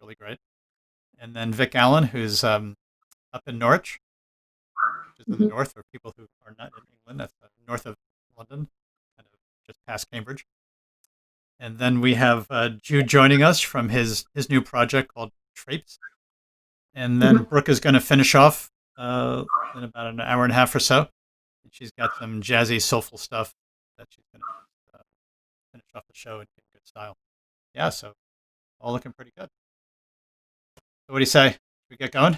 really great. And then Vic Allen, who's up in Norwich, which is in the north, for people who are not in England. That's north of London, kind of just past Cambridge. And then we have Jude joining us from his new project called Traipse. And then Brooke is going to finish off in about an hour and a half or so. And she's got some jazzy, soulful stuff that she's going to finish off the show in good style. Yeah, so all looking pretty good. So what do you say? Should we get going?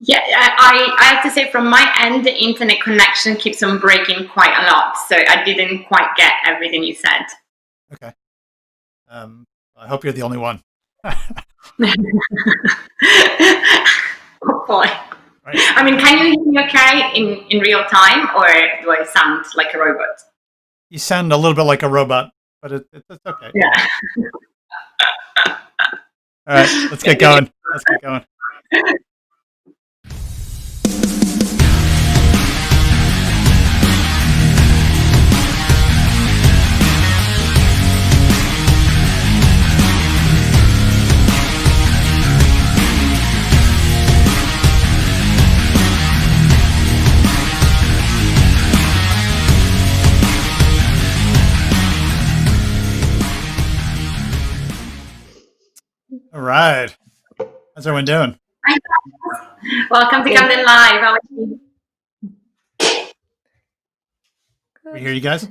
Yeah, I have to say from my end, the internet connection keeps on breaking quite a lot. So I didn't quite get everything you said. Okay. I hope you're the only one. Oh boy. Right. I mean, can you hear me okay in real time, or do I sound like a robot? You sound a little bit like a robot, but it's okay. Yeah. All right, let's get going. All right. How's everyone doing? Welcome to Camden Live. How are you? We hear you guys?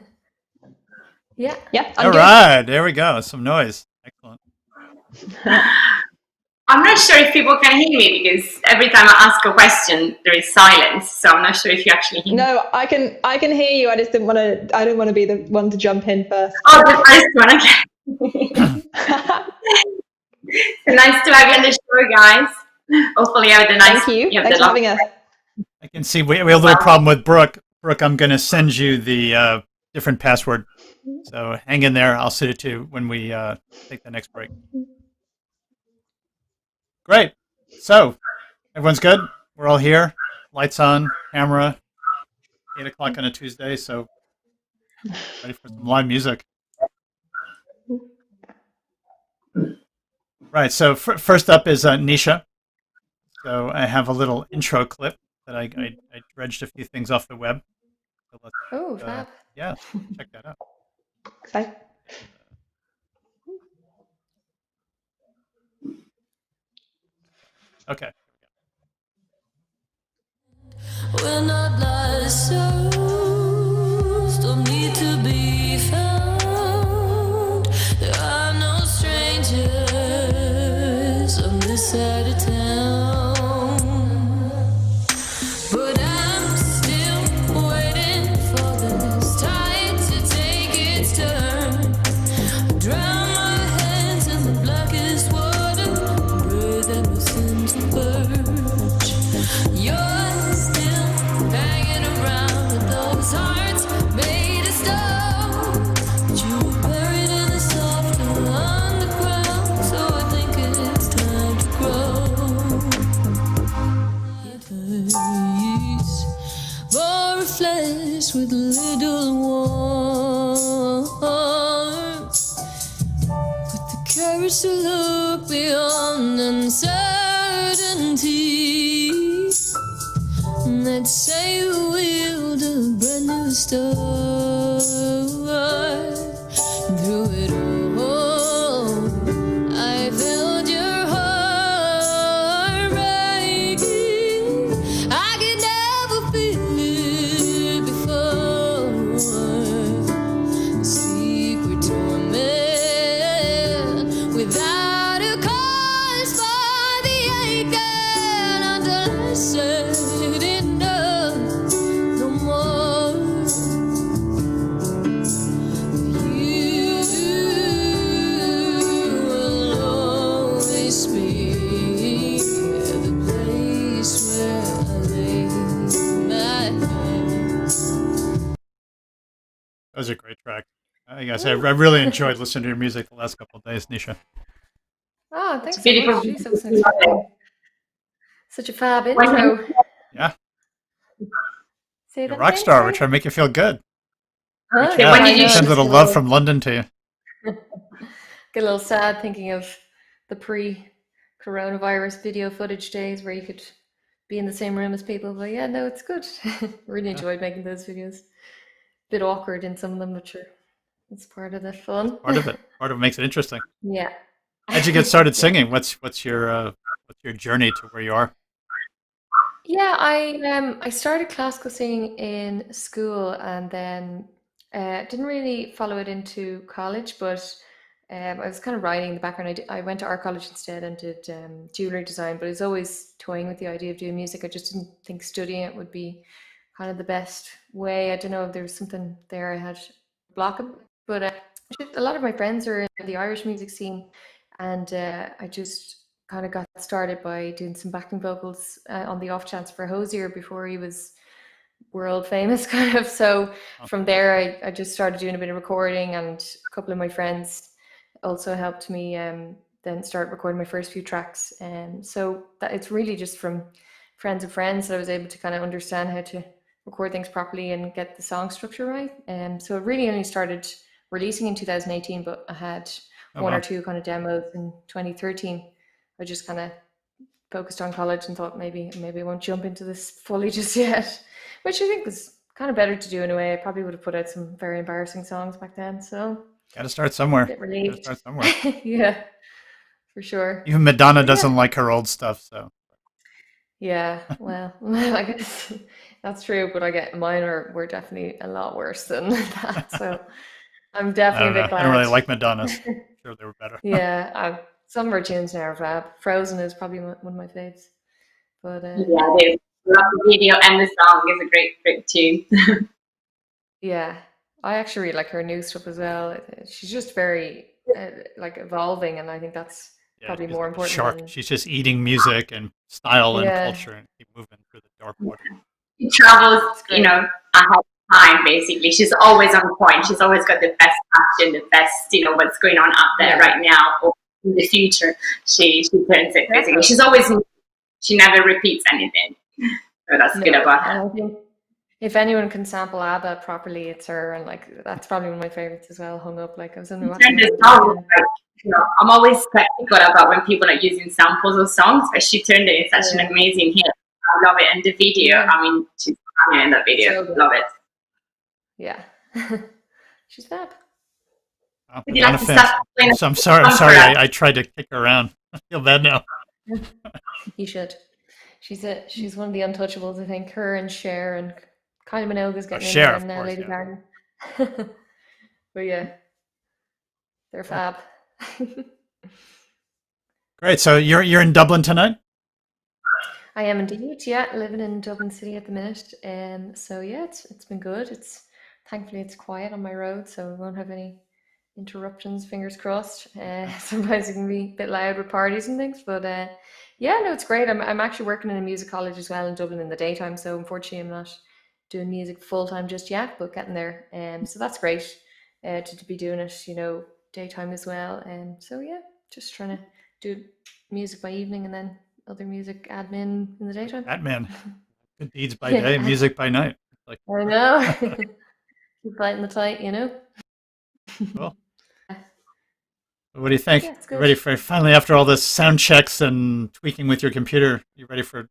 Yeah. All right. There we go. Some noise. Excellent. I'm not sure if people can hear me because every time I ask a question, there is silence. So I'm not sure if you actually hear me. No, I can hear you. I just didn't want to. I didn't want to be the one to jump in first. Oh, the first one. Okay. So nice to have you on the show, guys. Hopefully, you have the nice. Thank you. Thanks for having us. I can see we have a little problem with Brooke. Brooke, I'm going to send you the different password. So hang in there. I'll send it to you when we take the next break. Great. So everyone's good? We're all here. Lights on, camera. 8 o'clock on a Tuesday. So ready for some live music. Right. So first up is Nisha. So I have a little intro clip that I dredged a few things off the web. So fab. Yeah, check that out. Excited. Okay. We're not lost souls, don't need to be found. There are no strangers on this side of town. But I'm still waiting for this tide to take its turn. Drown my hands in the blackest water, breathe that was into purge. You're still hanging around with those hearts made of stone, but you were buried in the soft underground. So I think it's time to grow. More flesh with little warmth, with the courage to look beyond uncertainty. Let's say we'll do a brand new start. Through it all, I felt your heart breaking. I could never feel it before. The secret torment without a cause for the aching until I said enough, no more. You will always be the place where I lay my head. That was a great track. I guess I really enjoyed listening to your music the last couple of days, Nisha. Oh, thanks so Beautiful. much. Jeez, that was such a fab intro. Yeah, Say you're that a rock again, star. We're sorry? trying to make you feel good. Oh, Good yeah, job. when did you Send a little love from London to you. Get a little sad thinking of the pre-coronavirus video footage days where you could be in the same room as people. But yeah, no, it's good. Really enjoyed making those videos. Bit awkward in some of them, but sure, it's part of the fun. Part of it. Part of it makes it interesting. Yeah. How'd you get started singing? What's your journey to where you are? Yeah, I started classical singing in school and then didn't really follow it into college, but I was kind of writing in the background. I went to art college instead and did jewelry design, but I was always toying with the idea of doing music. I just didn't think studying it would be kind of the best way. I don't know if there was something there I had blocking, but a lot of my friends are in the Irish music scene, and I just kind of got started by doing some backing vocals on the off chance for Hosier before he was world famous, kind of. So from there, I just started doing a bit of recording, and a couple of my friends also helped me then start recording my first few tracks. And so that it's really just from friends of friends that I was able to kind of understand how to record things properly and get the song structure right. And so it really only started releasing in 2018, but I had one or two kind of demos in 2013. I just kind of focused on college and thought maybe I won't jump into this fully just yet, which I think was kind of better to do in a way. I probably would have put out some very embarrassing songs back then. So Got to start somewhere. a bit relieved. Gotta start somewhere. Yeah, for sure. Even Madonna Yeah. doesn't like her old stuff, so Yeah, well, I guess that's true, but mine were definitely a lot worse than that. So I'm I definitely don't a know. bit glad. I don't really like Madonna's. I'm sure they were better. Yeah, some of her tunes now are fab. Frozen is probably one of my faves. But Yeah, it is. I love the video and the song is a great tune. yeah, I actually really like her new stuff as well. She's just very like evolving, and I think that's probably she's more like a important shark. than She's just eating music and style and Yeah. culture and keep moving through the dark water. She travels, It's great. you know, ahead of time, basically. She's always on point. She's always got the best fashion, the best, you know, what's going on out there Yeah. right now or in the future. She turns it, basically. Definitely. She's always, she never repeats anything. So that's good No, about her. and I think if anyone can sample ABBA properly, it's her, and like that's probably one of my favorites as well. Hung up, like I was only watching Turn the it. song, like, you know, I'm always skeptical about when people are using samples of songs, but she turned it into such an amazing hit. I love it. And the video, Yeah. I mean, she's in that video. So good. Love it. Yeah, she's fab. Oh, Would you like Madonna to fans. start playing So I'm sorry. I'm sorry. I tried to kick her around. I feel bad now. You should. She's one of the untouchables, I think. Her and Cher and Kylie Minogue's getting in Cher, there, of and now course, Lady yeah. Gaga. But yeah, they're fab. Great. So you're in Dublin tonight? I am indeed, yeah, living in Dublin City at the minute. So yeah, it's been good. Thankfully it's quiet on my road, so we won't have any interruptions, fingers crossed. Sometimes it can be a bit loud with parties and things, but yeah, no, it's great. I'm actually working in a music college as well in Dublin in the daytime, so unfortunately I'm not doing music full time just yet, but getting there. So that's great to be doing it, you know, daytime as well. So yeah, just trying to do music by evening and then other music admin in the daytime. Batman. Good deeds by Yeah. day, music by night. Like, I know. Keep fighting the fight, you know. cool. What do you think? Yeah, it's You good. ready for finally after all this sound checks and tweaking with your computer? You ready for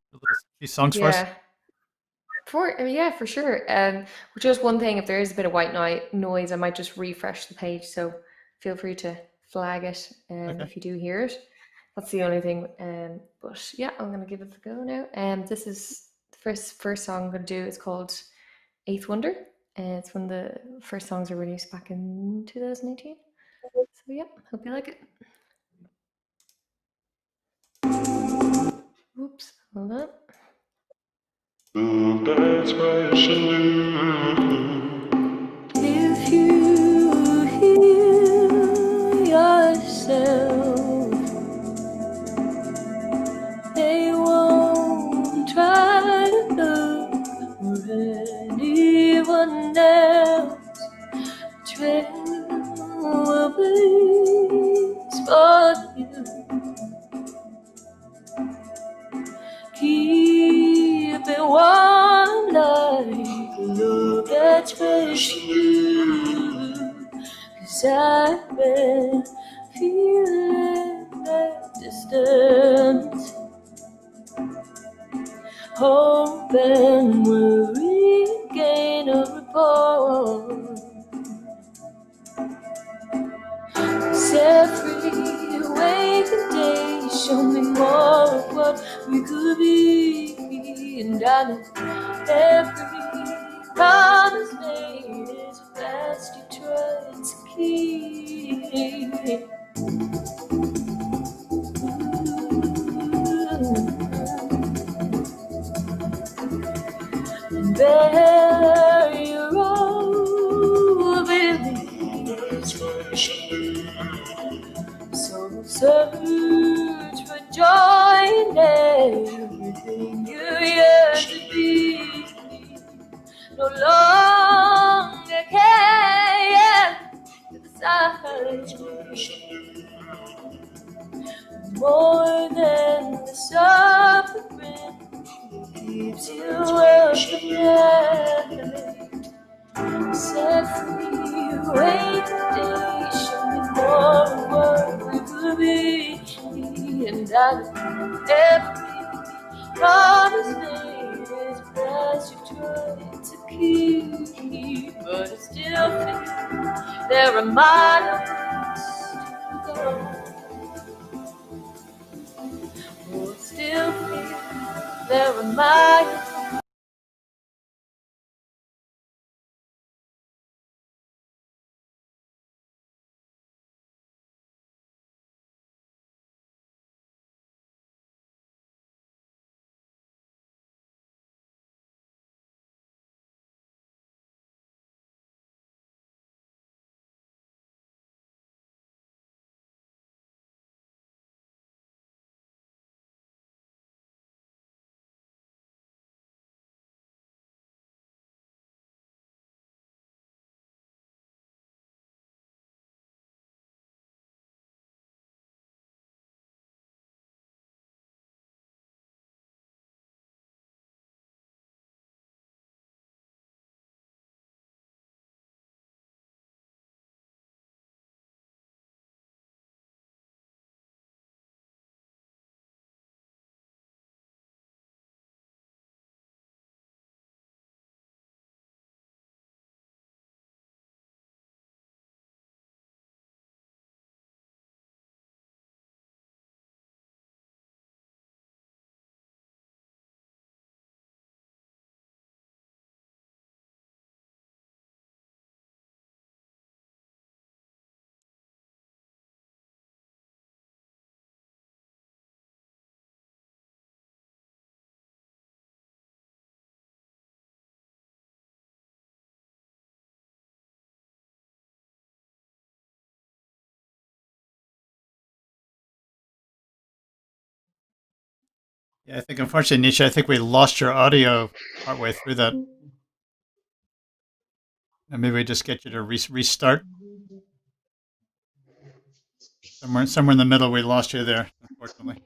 these songs for us? Yeah, for sure. Just one thing, if there is a bit of white noise, I might just refresh the page. So feel free to flag it Okay. if you do hear it. That's the only thing. But yeah, I'm gonna give it a go now. This is the first song I'm gonna do. It's called Eighth Wonder. It's one of the first songs I released back in 2018. So yeah, hope you like it. Oops, hold on. So that's my salute. If you heal yourself, they won't try to look for anyone else. Trail will blaze for you. Keep it warm like look at you. 'Cause I've been feeling that distance, hoping we'll regain a rapport. Set free, awaken day, show me more of what we could be, and I know every promise made is fast you try to keep. And bear your old beliefs. So search for joy in everything you yearn to be. No longer care to the silence. More than the suffering keeps you up at night. Set free, wait the day, show me more of what we could be. And I know every promise made is a price you try to keep. But I still feel there are miles to go. Oh, I still feel there are miles. Yeah, I think unfortunately, Nietzsche, I think we lost your audio partway through that. And maybe we just get you to restart. Somewhere in the middle, we lost you there, unfortunately.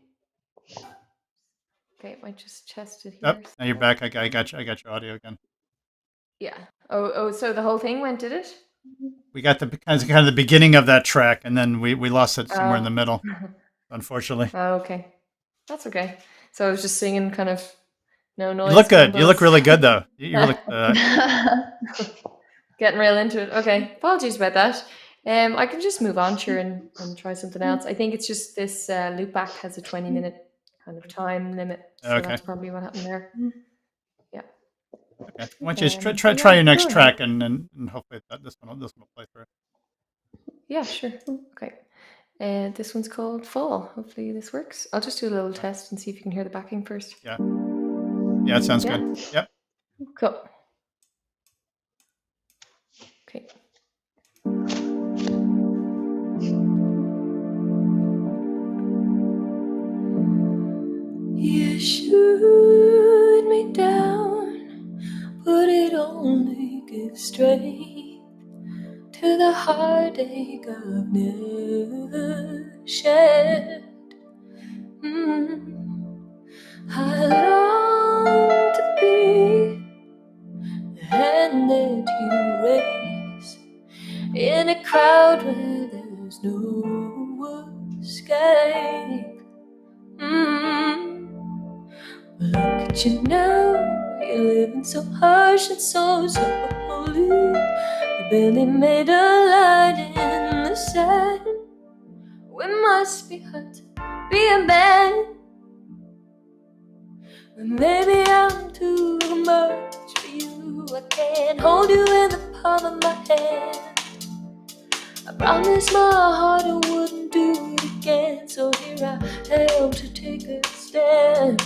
Okay, I just tested Oh, here. now you're back. I got you. I got your audio again. Yeah. Oh, so the whole thing went, did it? We got the kind of the beginning of that track, and then we lost it somewhere in the Oh. middle, unfortunately. Oh, okay. That's okay. So I was just singing kind of no noise. You look good. You look combos. really good, though. You look. Getting real into it. Okay. Apologies about that. I can just move on here and try something else. I think it's just this loop back has a 20-minute kind of time limit. So Okay. that's probably what happened there. Yeah. Okay. Why don't you Yeah, try your next go track, ahead. and hopefully this one will play through. Yeah, sure. Okay. And this one's called Fall. Hopefully this works. I'll just do a little test and see if you can hear the backing first. Yeah. Yeah, it sounds Yeah. good. Yep. Cool. Okay. You shoot me down, but it only gives strength to the heartache I've never shared. I long to be the hand that you raise in a crowd where there's no escape. But you know you're living so harsh and so slowly. You barely made a line in the sand. We must be hurt, be a man. Maybe I'm too much for you. I can't hold you in the palm of my hand. I promised my heart I wouldn't do it again. So here I am to take a stand.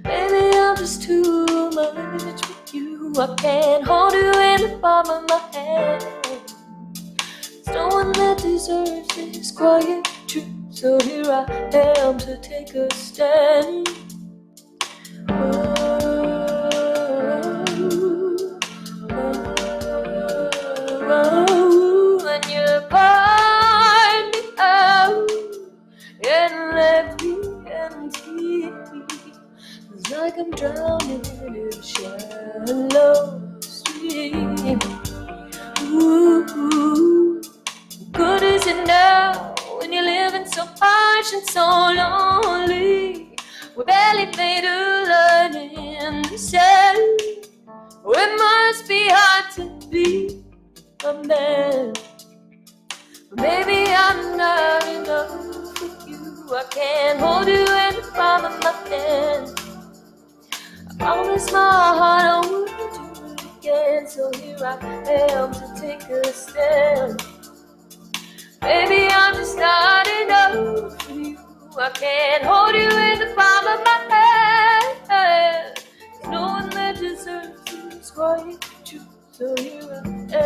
Maybe I'm just too much for you. I can't hold you in the palm of my hand. There's no one that deserves this quiet truth. So here I am to take a stand. When you poured me out and left me empty, it's like I'm drowning in a shallow stream. Ooh, good is it now when you're living so harsh and so lonely? We barely made a line in the sand. It must be hard to be a man. Maybe I'm not enough for you. I can't hold you in the palm of my hand. I promised my heart I wouldn't do it again. So here I am to take a stand. Maybe I'm just not enough for you. I can't hold you in the palm of my hand. There's no one that deserves this quiet truth. So here I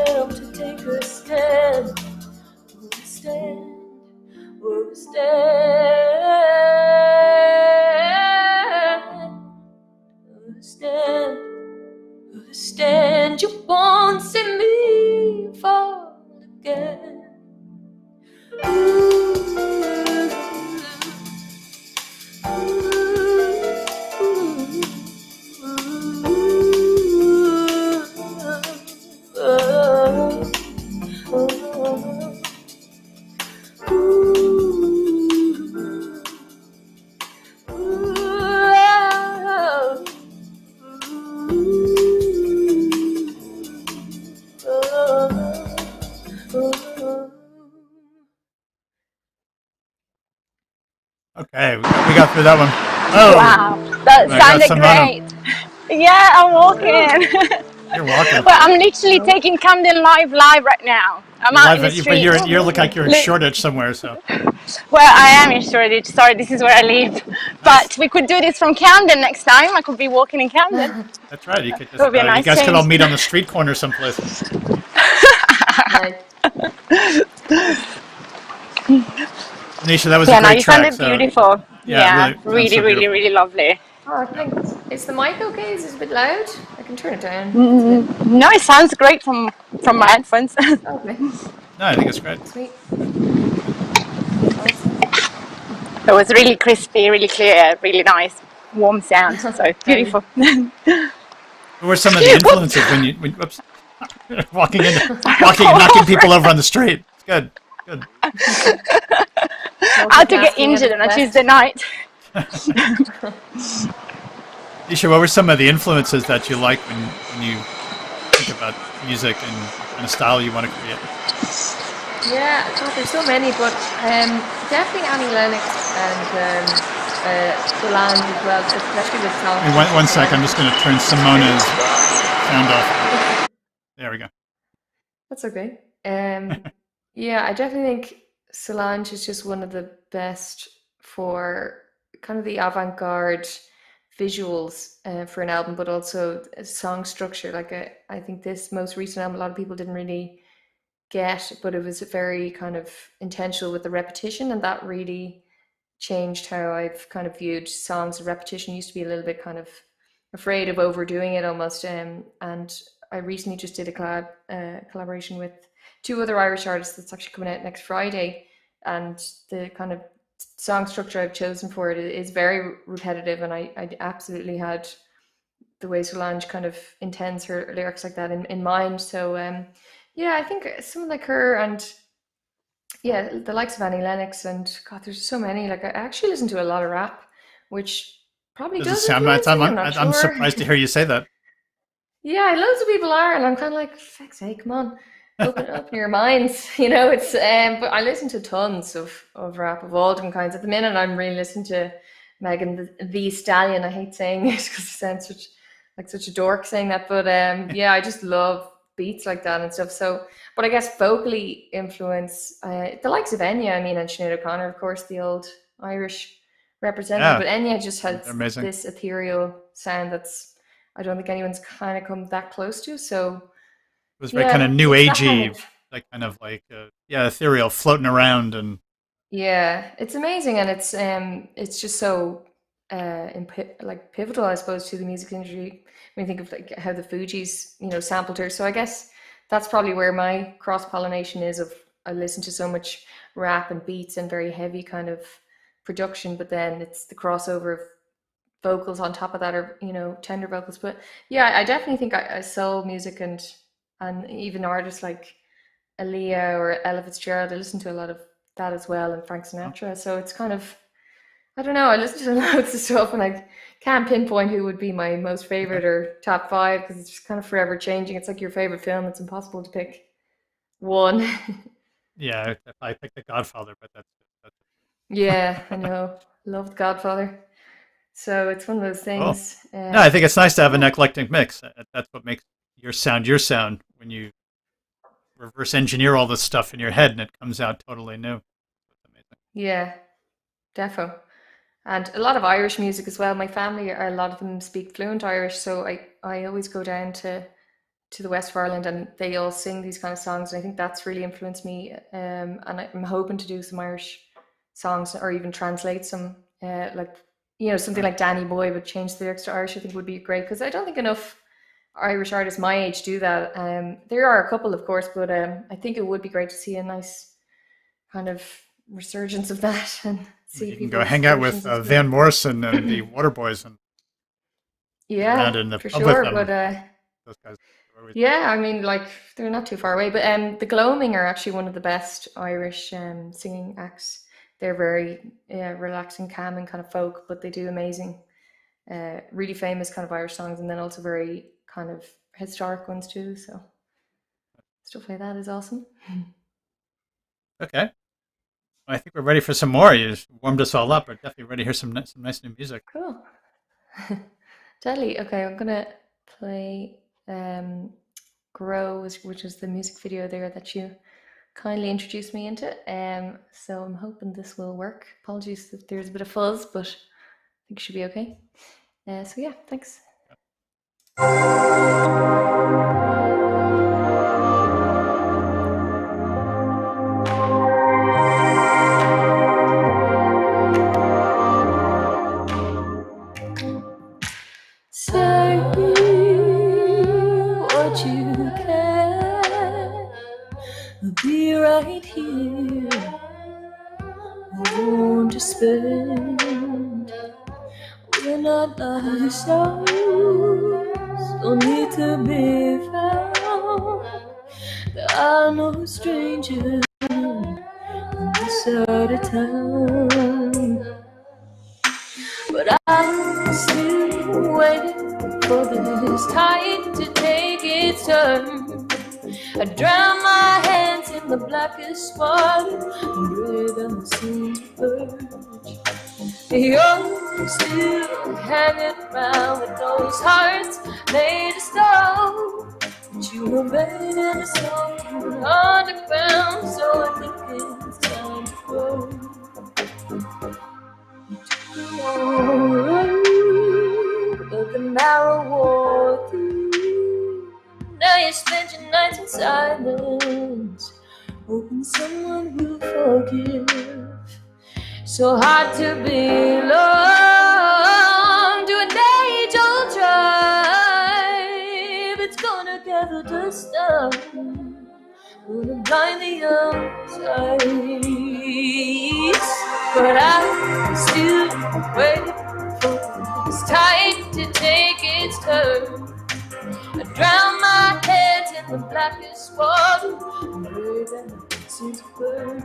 am to take a stand. Oh, stand. Oh, stand. Oh, stand. Oh, stand. You won't see me fall again. Okay, we got through that one. Oh, Wow, that I got sounded Simona. great. Yeah, I'm walking. You're welcome. Well, I'm literally taking Camden live right now. I'm You're out live in the at, but street. you look like you're in Shoreditch somewhere. So Well, I am in Shoreditch. Sorry, this is where I live. But we could do this from Camden next time. I could be walking in Camden. that's right. You could It just would be a you nice guys could all change. meet on the street corner someplace. Nice. Nisha, that was Yeah, a no, great you track. sounded So beautiful. yeah, Yeah, really, sounds so beautiful. really lovely. Oh, thanks. Is the mic okay? Is it a bit loud? I can turn it down. No, it sounds great from my headphones. Okay, No, I think it's great. sweet. Awesome. It was really crispy, really clear, really nice, warm sound. So beautiful. What were some of the influences when whoops, walking and knocking people over on the street? It's good, good. How to get injured on a Tuesday night. Nisha, what were some of the influences that you like when you think about music and what kind of style you want to create? Yeah, God, there's so many, but definitely Annie Lennox and Solange as well, especially with songs. One sec, I'm just going to turn Simona's sound off. There we go. That's okay. Yeah, I definitely think Solange is just one of the best for kind of the avant-garde visuals for an album, but also a song structure. Like I think this most recent album, a lot of people didn't really get, but it was very kind of intentional with the repetition, and that really changed how I've kind of viewed songs. The repetition used to be a little bit kind of afraid of overdoing it almost, and I recently just did a collaboration with two other Irish artists that's actually coming out next Friday, and the kind of song structure I've chosen for it is very repetitive, and I absolutely had the way Solange kind of intends her lyrics like that in mind. So yeah, I think someone like her, and yeah, the likes of Annie Lennox, and God, there's so many. Like I actually listen to a lot of rap, which probably Doesn't does sound influence right. me. I'm not I'm sure. surprised to hear you say that. Yeah, loads of people are, and I'm kind of like, fuck's sake, come on, open your minds. It's but I listen to tons of rap of all different kinds. At the minute, I'm really listening to Megan the Stallion. I hate saying it because it sounds such a dork saying that, but yeah, I just love beats like that and stuff. So, but I guess vocally influence the likes of Enya. I mean, and Sinead O'Connor, of course, the old Irish representative. Yeah, But Enya just they're has amazing. this ethereal sound that's I don't think anyone's kind of come that close to. So It was very kind of new it's that agey, like kind of like ethereal, floating around, and yeah, it's amazing, and it's just so like pivotal, I suppose, to the music industry. When you think of like how the Fugees, sampled her. So I guess that's probably where my cross pollination is. Of I listen to so much rap and beats and very heavy kind of production, but then it's the crossover of vocals on top of that, or tender vocals. But yeah, I definitely think soul music and even artists like Aaliyah or Ella Fitzgerald, I listen to a lot of that as well, and Frank Sinatra. So it's kind of, I don't know, I listen to loads of stuff, and I can't pinpoint who would be my most favorite or top five because it's just kind of forever changing. It's like your favorite film; it's impossible to pick one. yeah, I picked The Godfather, but that's Yeah, I know. Loved Godfather. So it's one of those cool. things. No, I think it's nice to have an eclectic mix. That's what makes your sound when you reverse engineer all this stuff in your head and it comes out totally new. That's amazing. Yeah, defo. And a lot of Irish music as well. My family, a lot of them speak fluent Irish, so I always go down to the west of Ireland, and they all sing these kind of songs, and I think that's really influenced me. And I'm hoping to do some Irish songs, or even translate some, like something like Danny Boy, but change the lyrics to Irish. I think would be great, because I don't think enough Irish artists my age do that. There are a couple, of course, but I think it would be great to see a nice kind of resurgence of that, and see You can people go hang out with Van Morrison and the Waterboys and around in yeah, the for pub with sure. them. But Those guys are always yeah, I mean, like they're not too far away. But the Gloaming are actually one of the best Irish singing acts. They're very relaxing, calm, and kind of folk, but they do amazing, really famous kind of Irish songs, and then also very kind of historic ones too. So stuff like that is awesome. okay. I think we're ready for some more. You just warmed us all up. We're definitely ready to hear some nice new music. Cool. Deadly. Okay, I'm gonna play Grow, which is the music video there that you kindly introduced me into. So I'm hoping this will work. Apologies if there's a bit of fuzz, but I think it should be okay. So yeah, thanks. Say what you can. I'll be right here. I won't spend. We're not ourselves. Don't need to be found. There are no strangers on this side of town. But I'm still waiting for this tide to take its turn. I drown my hands in the blackest water and breathe in the seas verge. You're still hanging around with those hearts made of stone. But you were made in a stone underground, so I think it's time to grow. But the narrow wore through. Now you spend your nights in silence, hoping someone will forgive. So hard to belong to an age-old tribe. It's gonna gather dust up, gonna blind the young sight. But I'm still waiting for this tide to take its turn. I drown my head in the blackest water, breathe in the seas burn.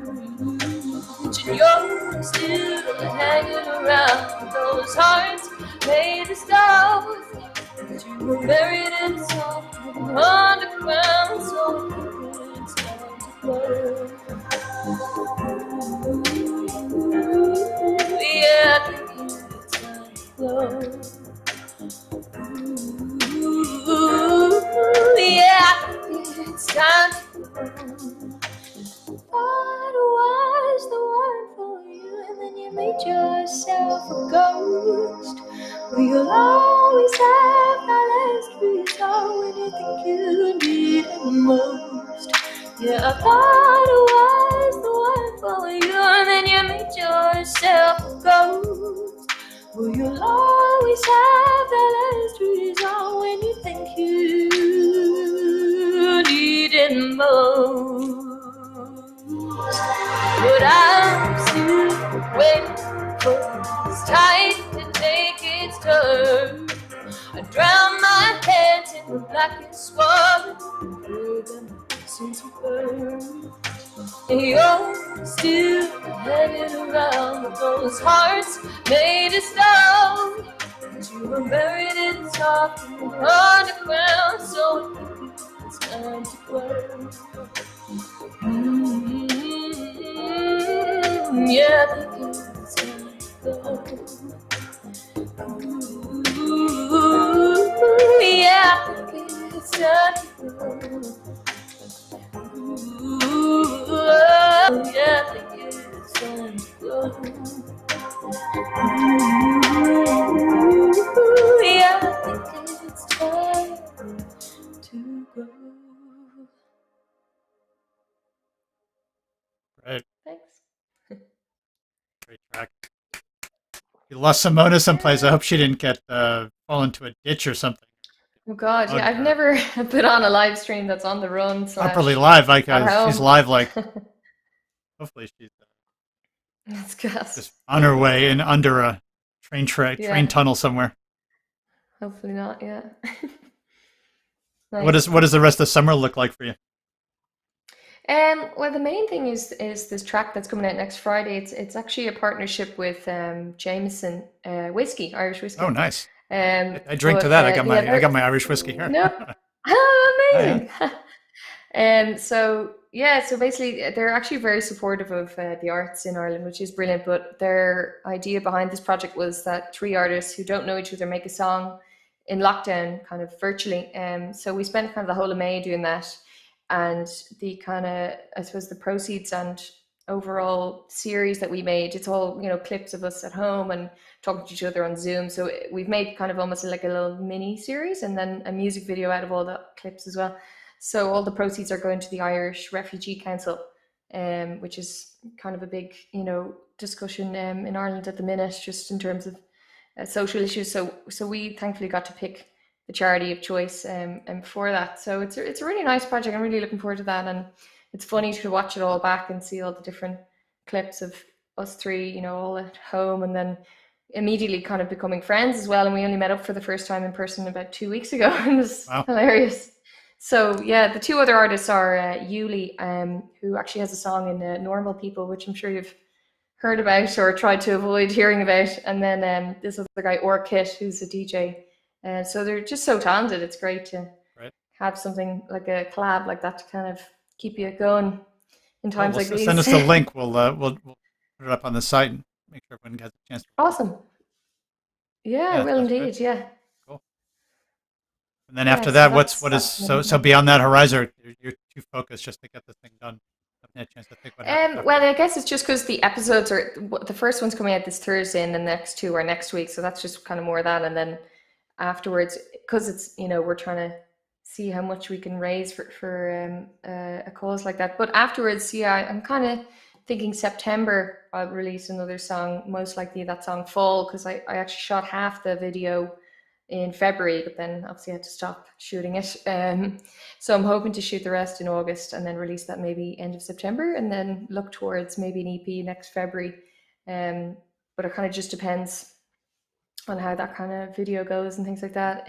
And you're still hanging around with those those hearts made of stone. But you were buried in soft underground, so it's time to flow. Yeah, I think it's time to flow. Yeah, I think it's time to flow. What was the word for you, and then you made yourself a ghost? Well, you'll always have that last resort when you think you need it most. Yeah, I thought it was the word for you, and then you made yourself a ghost. Well, you'll always have that last resort when you think you need it most. But I'm still waiting for this tide to take its turn. I drown my head in the blackest water, since we burned. And you're still hanging around with those hearts made of stone. And you were buried in soft underground, so it's time to burn. Yeah, I think it's time to go. Yeah, I think it's time to go. Yeah, I think it's time to go. Yeah, I think it's time to go. Right. Thanks. Great track. You lost Simona someplace. I hope she didn't get fall into a ditch or something. Oh God, yeah, I've Okay. never put on a live stream that's on the run / Properly live, like at home. she's live. Like hopefully she's That's gas. just on her way and under a train Yeah. tunnel somewhere. Hopefully not. Yeah. What Nice. does the rest of summer look like for you? Well, the main thing is this track that's coming out next Friday. It's actually a partnership with Jameson whiskey, Irish whiskey. Oh, nice. I I drink to that. I got my Irish whiskey here. No. Oh, amazing. So basically they're actually very supportive of the arts in Ireland, which is brilliant. But their idea behind this project was that 3 artists who don't know each other make a song in lockdown, kind of virtually. So we spent kind of the whole of May doing that, and the kind of, I suppose, the proceeds and overall series that we made, it's all, clips of us at home and talking to each other on Zoom. So we've made kind of almost like a little mini series and then a music video out of all the clips as well. So all the proceeds are going to the Irish Refugee Council, which is kind of a big, discussion in Ireland at the minute, just in terms of social issues. So we thankfully got to pick the charity of choice for that. So it's a really nice project. I'm really looking forward to that, and it's funny to watch it all back and see all the different clips of us 3, all at home, and then immediately kind of becoming friends as well. And we only met up for the first time in person about 2 weeks ago. It was hilarious. So yeah, the 2 other artists are Yuli, who actually has a song in Normal People, which I'm sure you've heard about or tried to avoid hearing about, and then this other guy Orkit, who's a DJ. So they're just so talented. It's great to have something like a collab like that to kind of keep you going in times like these. Send us the link. We'll put it up on the site and make sure everyone gets a chance to. Awesome. Yeah, I will indeed. Great. Yeah. Cool. And then after that, what is so beyond that horizon? You're too focused just to get this thing done. Haven't had a chance to think what happens. Well, I guess it's just because the episodes are, the first one's coming out this Thursday, and the next 2 are next week. So that's just kind of more of that, and then afterwards, because it's, we're trying to see how much we can raise for a cause like that. But afterwards, I'm kind of thinking September I'll release another song, most likely that song Fall, because I actually shot half the video in February, but then obviously I had to stop shooting it. So I'm hoping to shoot the rest in August and then release that maybe end of September, and then look towards maybe an EP next February. But it kind of just depends on how that kind of video goes and things like that.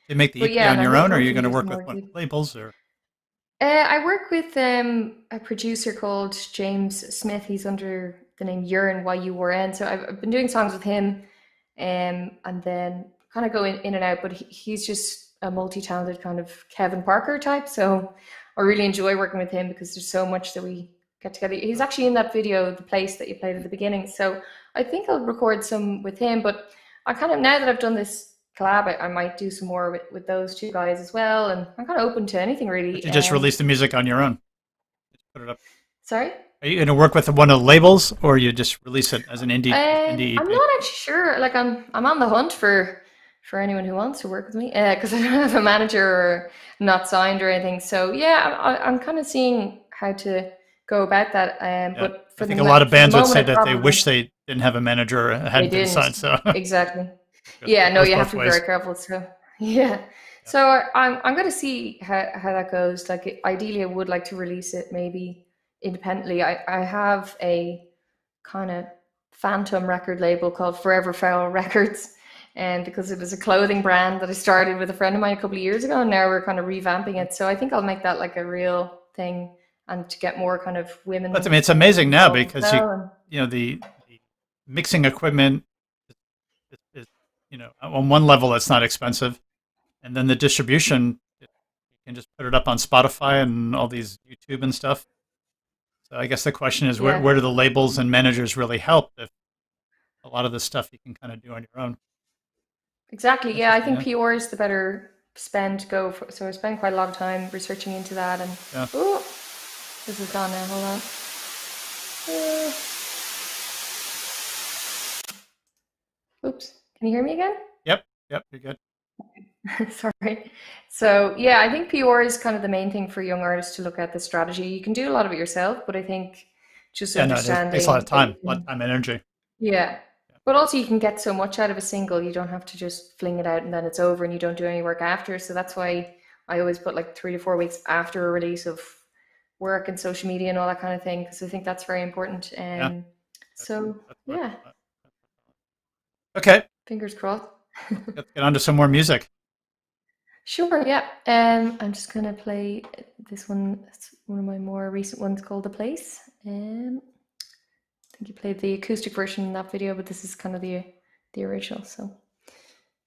You make the EP on your own, or are you going to work with labels? Or I work with a producer called James Smith. He's under the name Urn, YURN. So I've been doing songs with him and then kind of go in and out. But he's just a multi-talented kind of Kevin Parker type. So I really enjoy working with him because there's so much that we get together. He's actually in that video, The Place, that you played at the beginning. So I think I'll record some with him. But I kind of, now that I've done this collab, I might do some more with those two guys as well. And I'm kind of open to anything really. But you just release the music on your own. Just put it up. Sorry? Are you going to work with one of the labels, or you just release it as an indie EP? I'm not actually sure. Like I'm on the hunt for anyone who wants to work with me, because I don't have a manager or not signed or anything. So yeah, I'm kind of seeing how to go about that. But for I think a lot of bands would say that they wish they didn't have a manager or hadn't been signed. So exactly. Yeah, no, you have to be very careful. So yeah. So I'm going to see how that goes. Like ideally, I would like to release it maybe independently. I have a kind of phantom record label called Forever Foul Records, and because it was a clothing brand that I started with a friend of mine a couple of years ago, and now we're kind of revamping it. So I think I'll make that like a real thing, and to get more kind of women. But I mean, it's amazing now because you know the mixing equipment is on one level it's not expensive, and then the distribution, you can just put it up on Spotify and all these YouTube and stuff. So I guess the question is, where do the labels and managers really help if a lot of this stuff you can kind of do on your own? Exactly. Yeah, I think PR is the better spend to go for. So I spend quite a lot of time researching into that. And oh, this is gone now. Hold on. Oops. Can you hear me again? Yep, you're good. Sorry. So yeah, I think PR is kind of the main thing for young artists to look at the strategy. You can do a lot of it yourself, but I think just understanding. It takes a lot of time, energy. Yeah. But also you can get so much out of a single. You don't have to just fling it out and then it's over and you don't do any work after. So that's why I always put like 3 to 4 weeks after a release of work and social media and all that kind of thing, because I think that's very important. So yeah. Okay. Fingers crossed. Let's get on to some more music. Sure, yeah. I'm just gonna play this one. It's one of my more recent ones called The Place. I think you played the acoustic version in that video, but this is kind of the original. So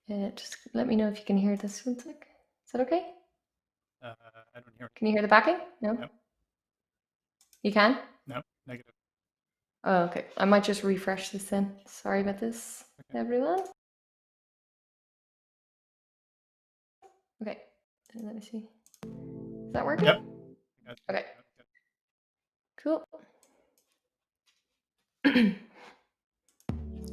just let me know if you can hear this one sec. Is that okay? I don't hear it. Can you hear the backing? No? Nope. You can? No, negative. Oh, okay. I might just refresh this then. Sorry about this, everyone. Okay, let me see. Is that working? Yep. Okay. Cool.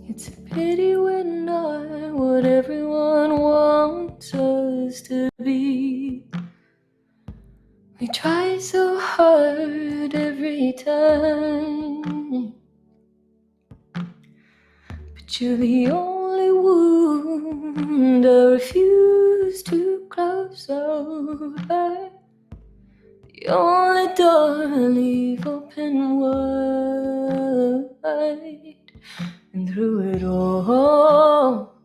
It's a pity we're not what everyone wants us to be. We try so hard every time, but you're the only wound I refuse to close over. The only door I leave open wide. And through it all,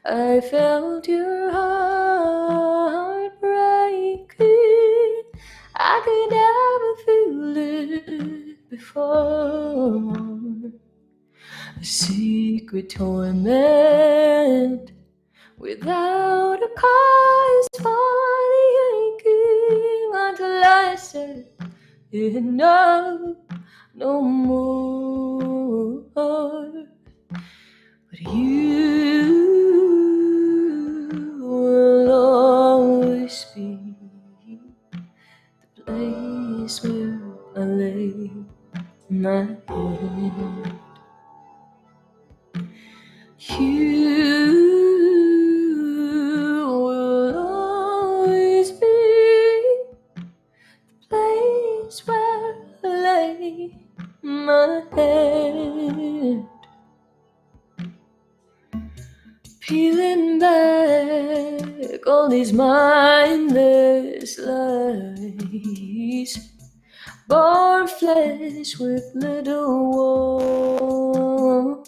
I felt your heart breaking. I could never feel it before. A secret torment without a cause for the aching, until I said enough, no more. But you will always be the place where I lay my head. You will always be the place where I lay my head. Peeling back all these mindless lies, born flesh with little warmth,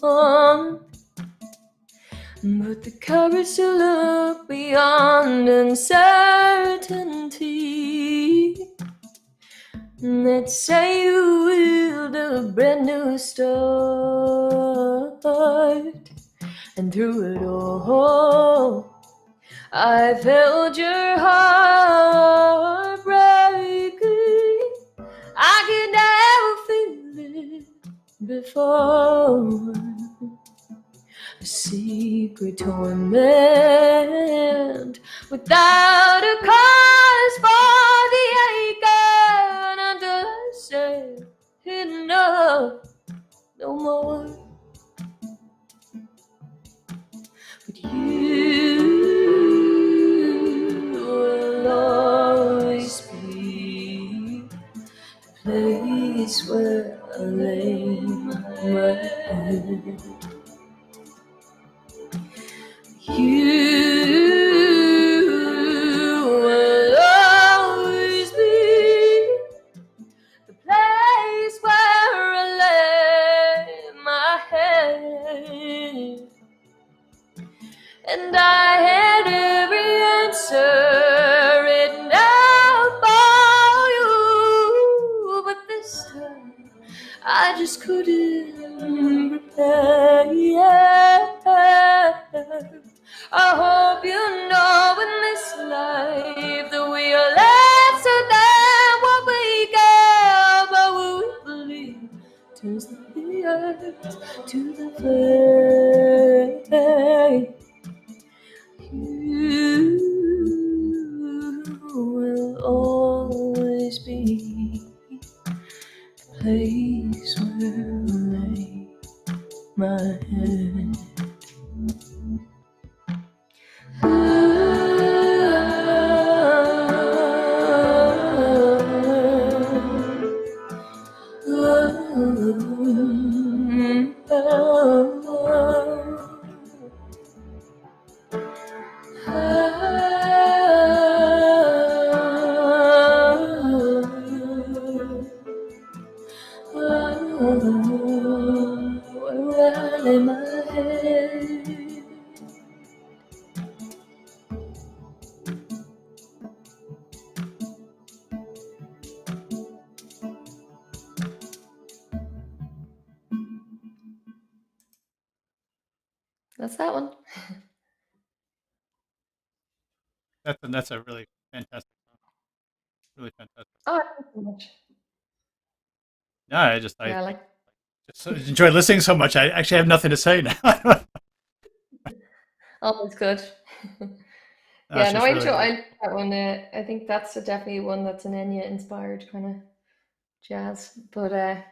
but the courage to look beyond uncertainty. Let's say you will a brand new start. And through it all, I felt your heart breaking. I could never feel it before. A secret torment without a cause for the aching until I said enough, no more. But you will always be the place where I lay my head. You will always be the place where I lay my head. And I had every answer written out for you, but this time I just couldn't prepare. I hope you know in this life that we are lesser than what we get, but what we believe turns the earth to the flame. You will always be the place where I lay my head. Where I lay my head. That's that one. That's a really fantastic song. Really fantastic. Oh, thank you so much. No, I just enjoy listening so much. I actually have nothing to say now. Oh, it's good. No, Yeah, it's no, just I really enjoy. good. I like that one. I think that's definitely one that's an Enya inspired kind of jazz. But yeah,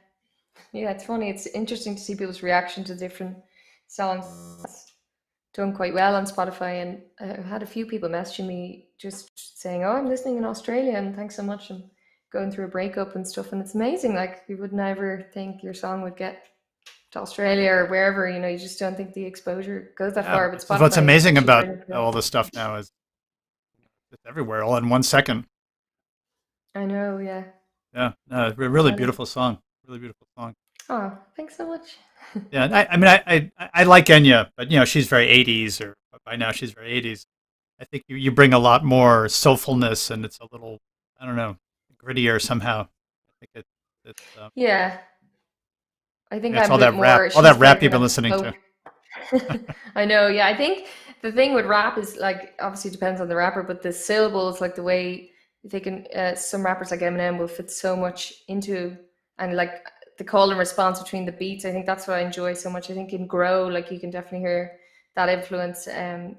it's funny. It's interesting to see people's reaction to different songs. It's done quite well on Spotify, and I've had a few people messaging me just saying, "Oh, I'm listening in Australia, and thanks so much." I'm going through a breakup and stuff, and it's amazing. Like you would never think your song would get to Australia or wherever. You know, you just don't think the exposure goes that far. But This is what's Spotify is amazing actually about brilliant for all that. this stuff now is it's everywhere, all in 1 second. I know, yeah. Yeah, no, really Yeah. beautiful song. Really beautiful song. Oh, thanks so much. Yeah, and I mean, I like Enya, but she's very 80s, or by now she's very 80s. I think you bring a lot more soulfulness, and it's a little, I don't know, grittier somehow. I think it's Yeah, I think it's I'm a bit more. all She's that very rap you've kind been of listening to. folk. I know, yeah. I think the thing with rap is like obviously it depends on the rapper, but the syllables, like the way they can, some rappers like Eminem will fit so much into, and like the call and response between the beats. I think that's what I enjoy so much. I think in Grow, like you can definitely hear that influence.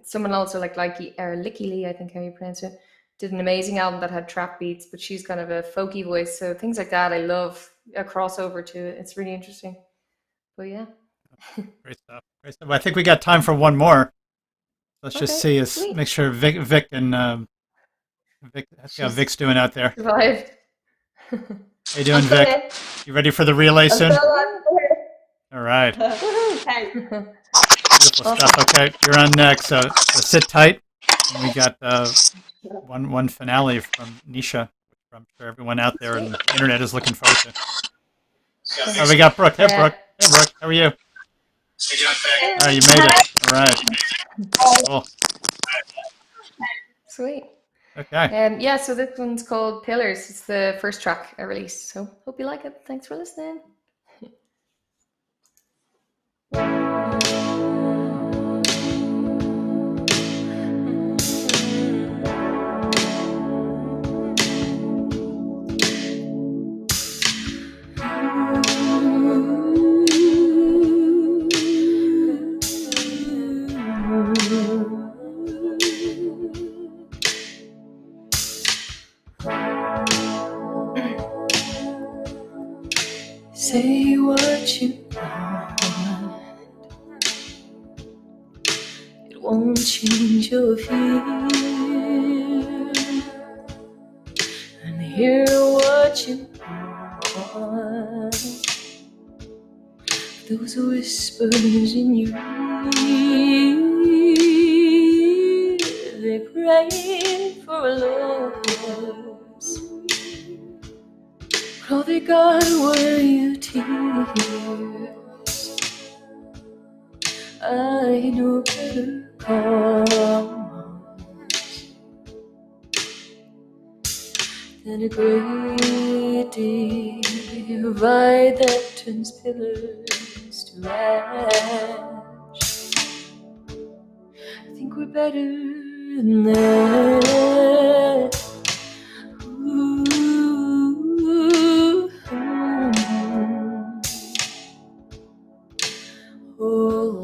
Someone also like Likey or Licky Lee, I think how you pronounce it, did an amazing album that had trap beats, but she's kind of a folky voice. So things like that, I love a crossover to it. It's really interesting. But yeah. Great stuff. Great stuff. I think we got time for one more. Let's just Okay, see. sweet. Make sure Vic and Vic. Let's see how She's Vic's doing out there. survived. How you doing, I'm still Vic? here. You ready for the relay I'm soon? still here. All right. Hey. Beautiful stuff. Okay, you're on next. So sit tight. And we got one finale from Nisha, which I'm sure everyone out there on the internet is looking forward to. Oh, we got Brooke. Hey, Brooke. Hey, Brooke. How are you? Oh, you made it. All right. Cool. Sweet. Okay. Yeah, so this one's called Pillars. It's the first track I released. So hope you like it. Thanks for listening. won't change your fear. And hear what you want. Those whispers in your ear, they're praying for a lost. All they got were your tears. I know better cause than a great divide that turns pillars to ash. I think we're better than that. Ooh. Oh,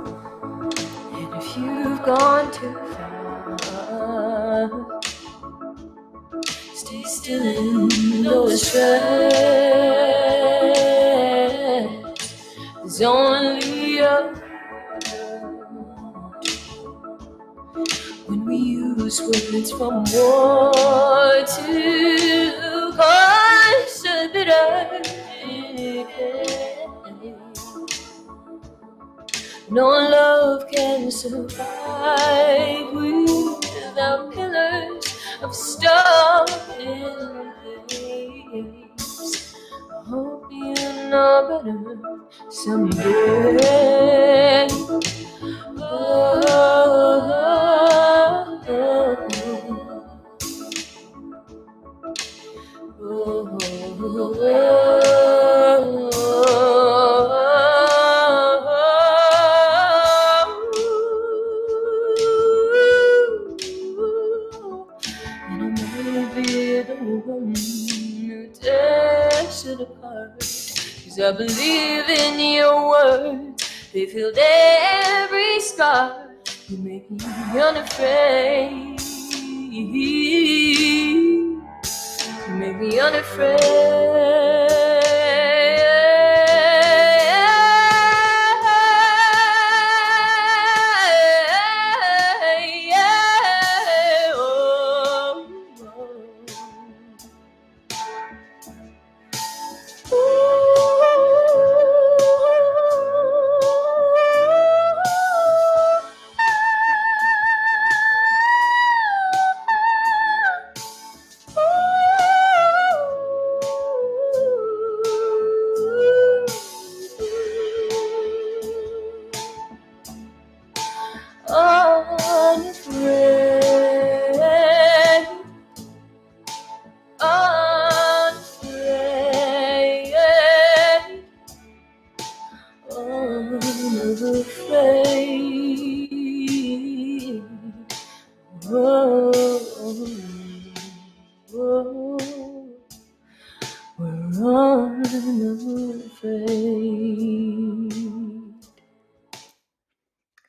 and if you've gone too far, stay still and no distress. There's only a when we use words from war to cause a bitter no love can survive without pillars of stone in place. I hope you know better someday. And I may be the one who tears it apart, 'cause I believe in your words. They filled every scar. You make me unafraid. You make me unafraid.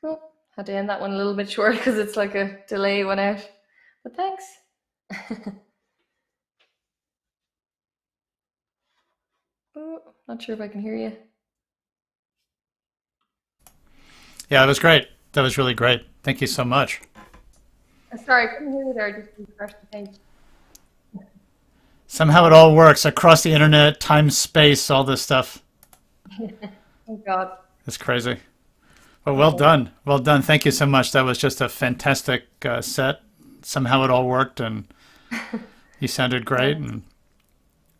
Cool. Had to end that one a little bit short because it's like a delay went out. But thanks. Oh, not sure if I can hear you. Yeah, that was great. That was really great. Thank you so much. Sorry, I couldn't hear you there. I just refreshed the page. Somehow it all works across the internet, time, space, all this stuff. Oh God. It's crazy. Well, well done. Well done. Thank you so much. That was just a fantastic set. Somehow it all worked, and you sounded great. And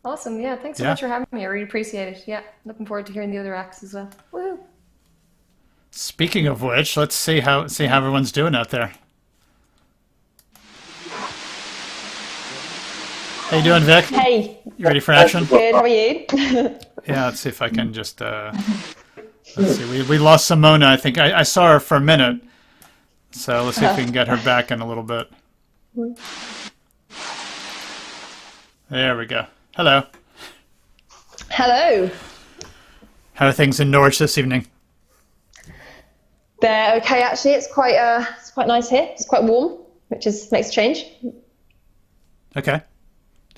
Awesome. Yeah, thanks so Yeah. much for having me. I really appreciate it. Yeah, looking forward to hearing the other acts as well. Woohoo. speaking of which, let's see how everyone's doing out there. How you doing, Vic? Hey, You ready for action? good. How are you? Yeah, let's see if I can just let's see. We lost Simona. I think I saw her for a minute. So let's see if we can get her back in a little bit. There we go. Hello. Hello. How are things in Norwich this evening? They're okay, actually. It's quite nice here. It's quite warm, which makes a change. Okay.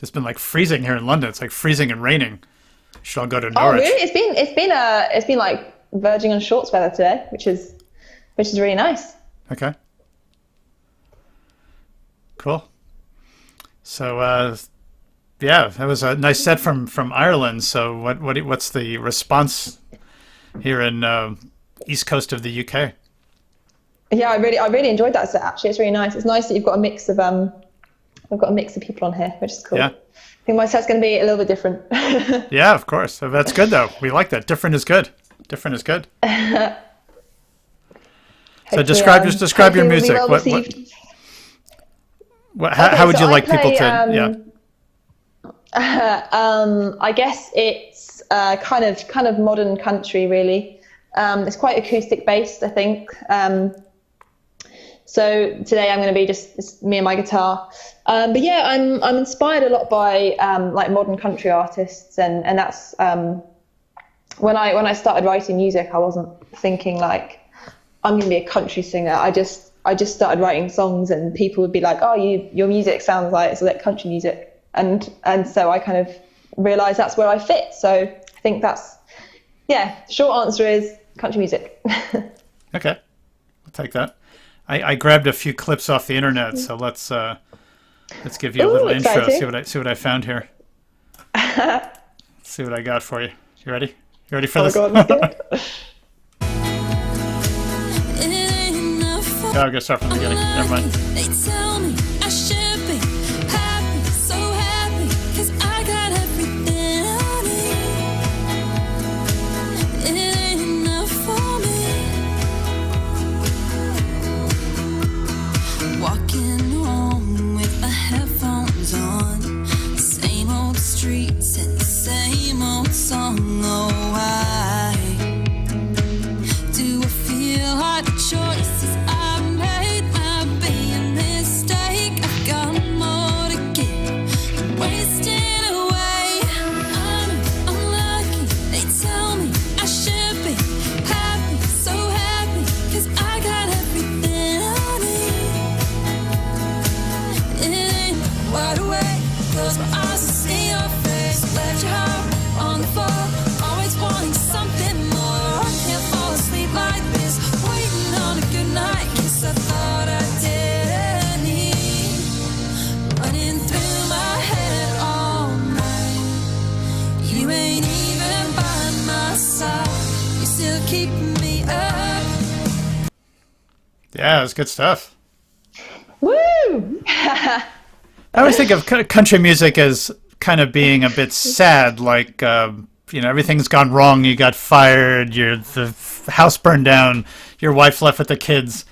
It's been like freezing here in London. It's like freezing and raining. Should all go to Oh, Norwich. really? It's been like verging on shorts weather today, which is really nice. Okay. Cool. So, yeah, that was a nice set from Ireland. So, what's the response here in east coast of the UK? Yeah, I really enjoyed that set. Actually, it's really nice. It's nice that you've got a mix of people on here, which is cool. Yeah. I think my set's going to be a little bit different. Yeah, of course. So that's good though. We like that. Different is good. Different is good. So describe your hopefully we'll be music. well received. How would so you I like play, people to? I guess it's kind of modern country, really. It's quite acoustic based, I think. So today I'm going to be just me and my guitar. But yeah, I'm inspired a lot by like modern country artists, and that's when I started writing music, I wasn't thinking like I'm going to be a country singer. I just started writing songs, and people would be like, "Oh, your music sounds like it's like country music," and so I kind of realised that's where I fit. So I think short answer is country music. Okay, I'll take that. I grabbed a few clips off the internet, so let's give you a little intro. Exciting. See what I found here. See what I got for you. You ready? You ready for this? Oh my God, let's do it. Oh, I'm gonna start from the beginning. Never mind. They tell me I should be happy, so happy, 'cause I got everything I need. It ain't enough for me. Walking home with my headphones on, same old streets and the same old song. Oh, why do I feel like the choices I made might be a mistake? I've got more to give, I'm wasting away. I'm lucky, they tell me I should be happy, so happy, 'cause I got everything I need. It ain't wide awake, close my eyes and see your face. Left your heart on the floor, always wanting something more. I can't fall asleep like this, waiting on a good night kiss. I thought I didn't need, running through my head all night. You ain't even by my side, you're still keeping me up. Yeah, it's good stuff. Woo! I always think of country music as kind of being a bit sad, like everything's gone wrong. You got fired. The house burned down. Your wife left with the kids.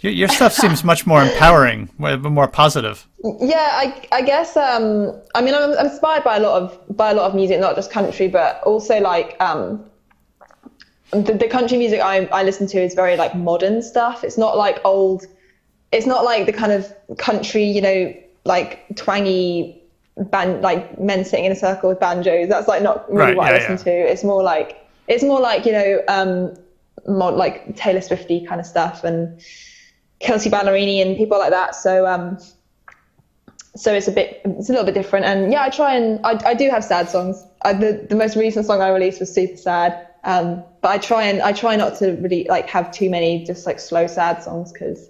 Your stuff seems much more empowering, more positive. Yeah, I guess. I mean, I'm inspired by a lot of music, not just country, but also like the country music I listen to is very like modern stuff. It's not like old. It's not like the kind of country, like twangy band, like men sitting in a circle with banjos. That's like not really Right, what yeah, I listen to. It's more like like Taylor Swifty kind of stuff and Kelsey Ballerini and people like that. So it's a little bit different. And yeah, I do have sad songs. The most recent song I released was super sad. But I try not to really like have too many just like slow sad songs because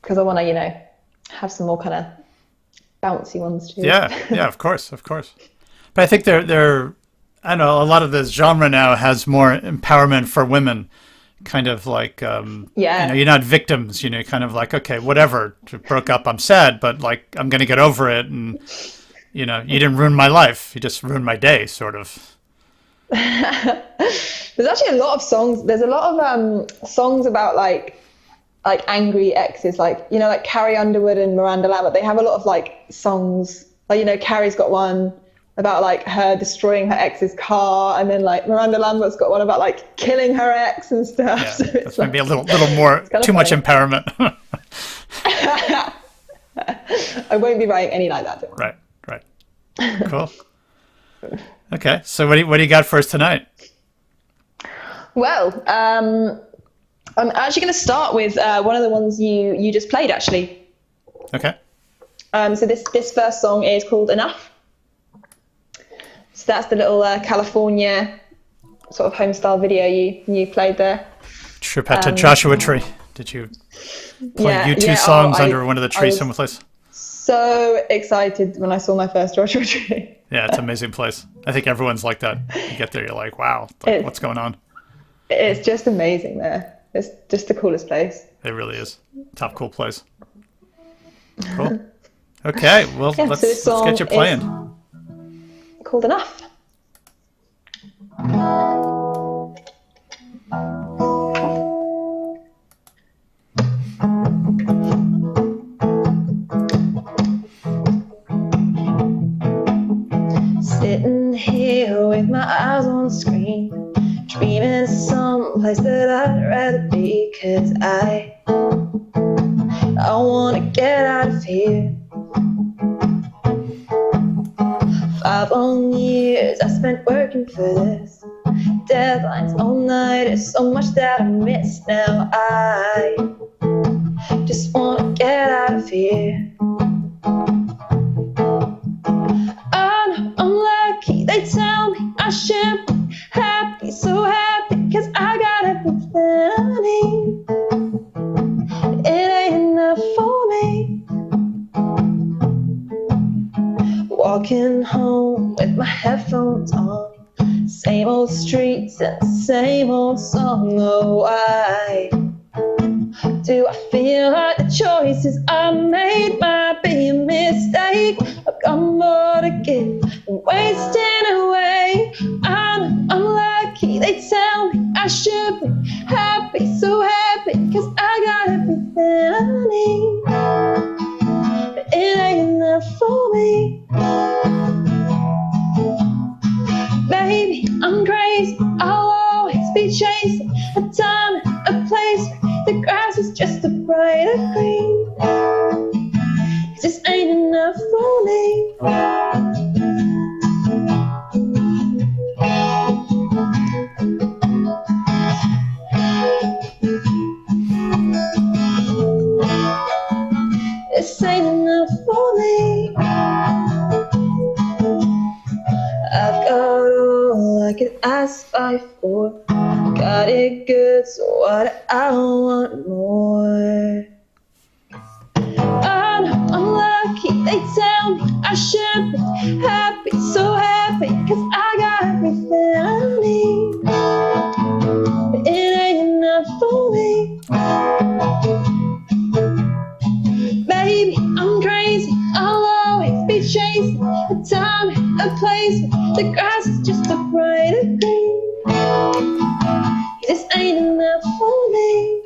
I want to have some more kind of bouncy ones too. Yeah, of course. But I think they're I know a lot of this genre now has more empowerment for women, kind of like you're not victims, kind of like, okay, whatever, broke up, I'm sad, but like I'm gonna get over it, and you didn't ruin my life, you just ruined my day, sort of. There's actually a lot of songs. There's a lot of songs about like angry exes, like like Carrie Underwood and Miranda Lambert. They have a lot of like songs, like Carrie's got one about like her destroying her ex's car, and then like Miranda Lambert's got one about like killing her ex and stuff. Yeah, so that's maybe a little more too much empowerment. I won't be writing any like that. Don't worry. Right. Cool. Okay, so what do you got for us tonight? Well, I'm actually going to start with one of the ones you just played, actually. Okay. So this first song is called Enough. So that's the little California sort of home-style video you played there. Trip out to Joshua Tree. Did you play U2 songs under one of the trees someplace? So excited when I saw my first Joshua Tree. Yeah, it's an amazing place. I think everyone's like that. You get there, you're like, wow, what's going on? It's just amazing there. It's just the coolest place. It really is. Top cool place. Cool. Okay, well, let's get you playing. Called Enough. Sitting here with my eyes on the screen, dreaming of some place that I'd rather be, 'cause I wanna get out of here. 5 long years I spent working for this, deadlines all night, there's so much that I miss. Now I just wanna get out of here. I'm lucky, they tell me I should be happy, so happy, 'cause I got everything I need. It ain't enough for me. Walking home with my headphones on, same old streets and the same old song. Oh, why do I feel like the choices I made might be a mistake? I've got more to give than wasting away. I'm lucky, they tell me I should be happy, so happy, 'cause I got everything I need. But it ain't enough for me. Baby, I'm crazy, I'll always be chasing a time and a place where the grass is just a brighter green. 'Cause this ain't enough for me. This ain't enough for me. I've got all I can ask for. Got it good, so what I want more. I'm lucky, they tell me I should be happy, so happy, 'cause I got everything I need. But it ain't enough for me. Baby, I'm crazy, I'll always be chasing a time and a place where the grass is just a brighter green. This ain't enough for me.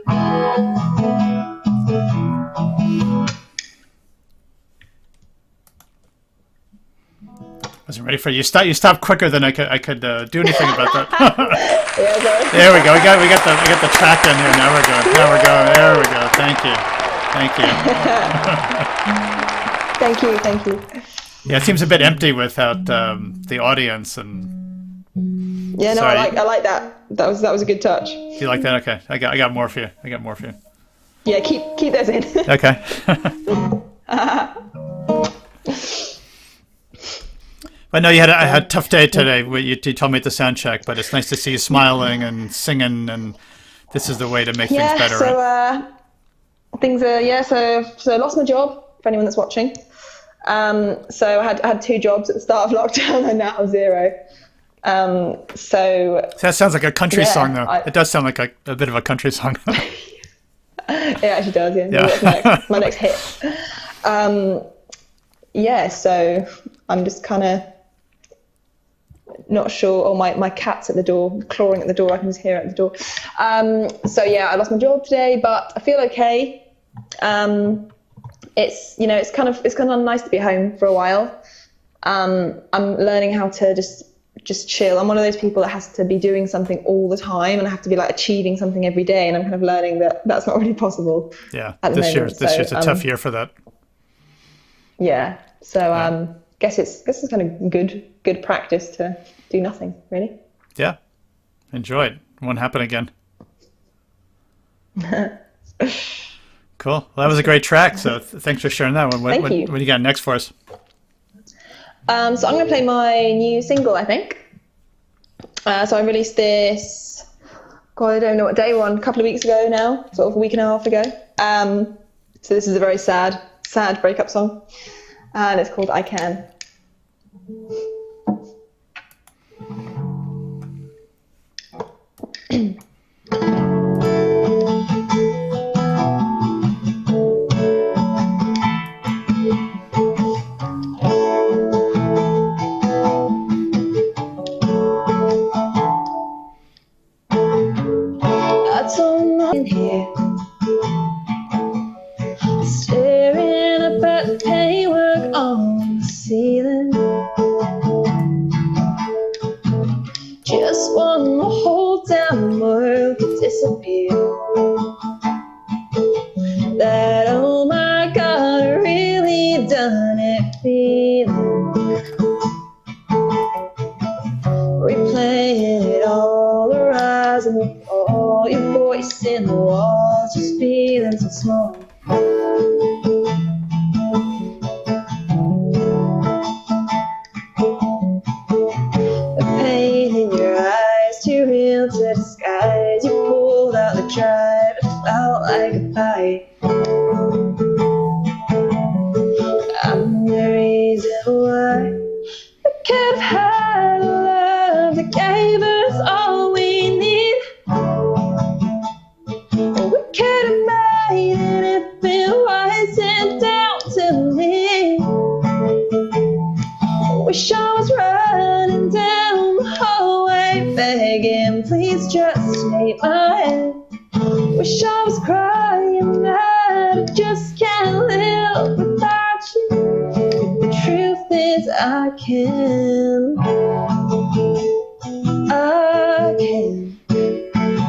Wasn't ready for you. You stopped quicker than I could do anything about that. Yeah, sorry. There we go. We got the track in here. Now we're going. There we go. Thank you. Thank you. Yeah, it seems a bit empty without the audience and. Yeah, no, Sorry. I like that. That was a good touch. You like that? Okay, I got more for you. Yeah, keep those in. Okay. I know I had a tough day today. You told me at the sound check, but it's nice to see you smiling and singing, and this is the way to make things better. So right? things are so I lost my job for anyone that's watching. So I had 2 jobs at the start of lockdown, and now I have 0. So that sounds like a country song, though. It does sound like a bit of a country song. It actually does, yeah. Yeah. My next hit. So I'm just kind of not sure. Or my cat's at the door, clawing at the door. I can just hear it at the door. I lost my job today, but I feel okay. It's kind of nice to be home for a while. I'm learning how to just chill. I'm one of those people that has to be doing something all the time, and I have to be like achieving something every day, and I'm kind of learning that that's not really possible. Yeah, at the moment. This year's a tough year for that. Yeah, so guess it's kind of good practice to do nothing really. Yeah, enjoy it. Won't happen again. Cool. Well, that was a great track. So thanks for sharing that one. Thank you. What do you got next for us? So I'm going to play my new single, I think. So I released this, God, I don't know what day we're on, a couple of weeks ago now, sort of a week and a half ago. So this is a very sad breakup song, and it's called I Can. I don't know in here, staring up at the paintwork on the ceiling. Just want the whole damn world to disappear. That oh my God, I really done it feeling. Replaying it all, arising with all your voice in the walls, just feeling so small. The pain in your eyes, too real to disguise. You pulled out the drive, it felt like a fight. I'm the reason why we could have had a love that gave us all we need. We could have made it if it wasn't down to me. Wish I was running down the hallway begging, please just take my hand. Wish I was crying that I just can't live without you. The truth is I can.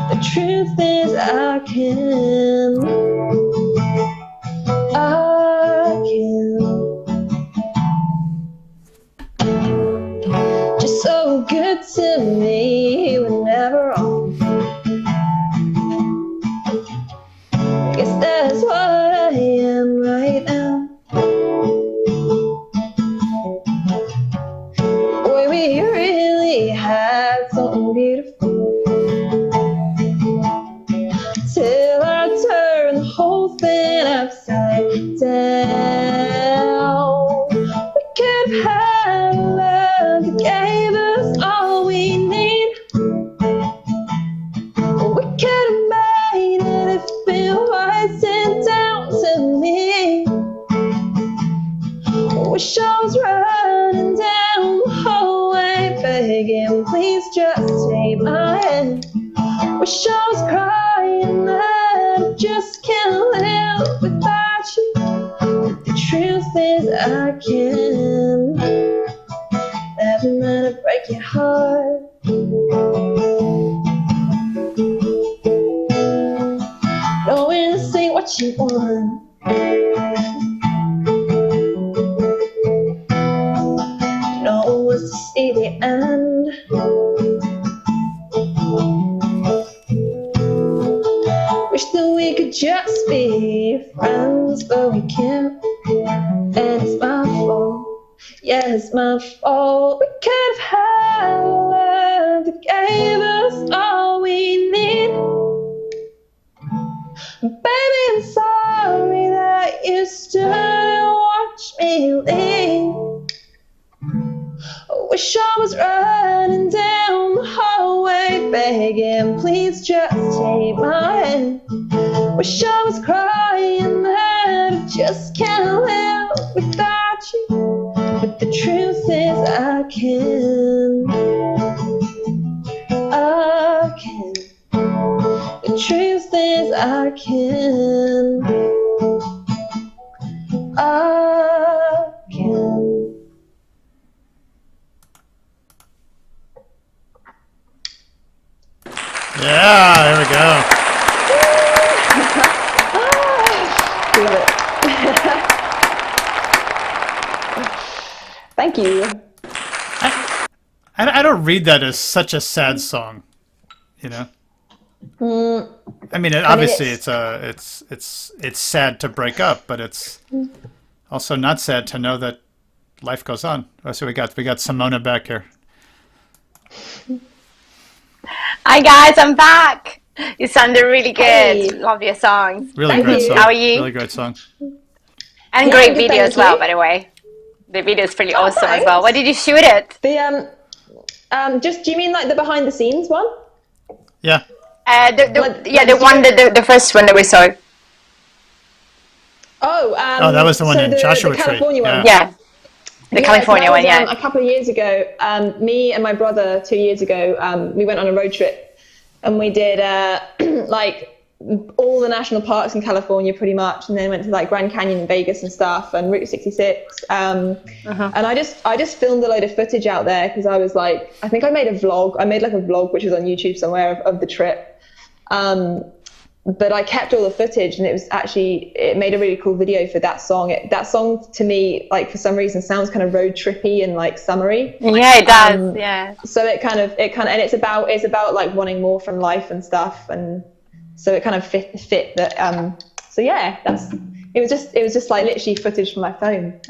The truth is I can. Just so good to me, you were never wrong. Guess that's what I am right now. Boy, we really had something beautiful till I turned the whole thing upside down. We could have had a love that gave us all we need. We could have made it if it wasn't down to me. Wish I was running down the hallway begging, please just take my hand. Wish I was crying that I just can't live without you. But the truth is I can. Never meant to break your heart. Knowing this ain't what you want. No one was to see the end. Wish that we could just be friends, but we can't. And it's my fault. Yeah, it's my fault. We could have had a love that gave us all we need. Baby, I'm sorry that you stood and watched me leave. I wish I was running down the hallway begging, please just take my hand. Wish I was crying that I just can't live without you. But the truth is I can. I can. The truth is I can. I can. Yeah, there we go. Love it. Thank you. I don't read that as such a sad song, you know. I mean, obviously, it's sad to break up, but it's also not sad to know that life goes on. Oh, so we got Simona back here. Hi guys, I'm back. You sounded really good. Hey. Love your songs. Really Thank great you. song. How are you? Really great song. And Yeah, great good, video thank as well, you. by the way. The video is pretty awesome as thanks. well. Where did you shoot it? The just do you mean like the behind the scenes one? Yeah. The first one that we saw. Oh, that was the one in Joshua the Tree. California one. Yeah. The Yeah, California so one, that was, yeah. a couple of years ago, me and my brother 2 years ago, we went on a road trip and we did like all the national parks in California pretty much, and then went to like Grand Canyon in Vegas and stuff, and Route 66. And I just filmed a load of footage out there because I was like, I think I made a vlog. I made like a vlog which was on YouTube somewhere of the trip. But I kept all the footage, and it made a really cool video for that song. That song to me, like for some reason, sounds kind of road trippy and like summery. Yeah, it does. Yeah. So it kind of, and it's about like wanting more from life and stuff, and so it kind of fit that. So yeah, it was just like literally footage from my phone,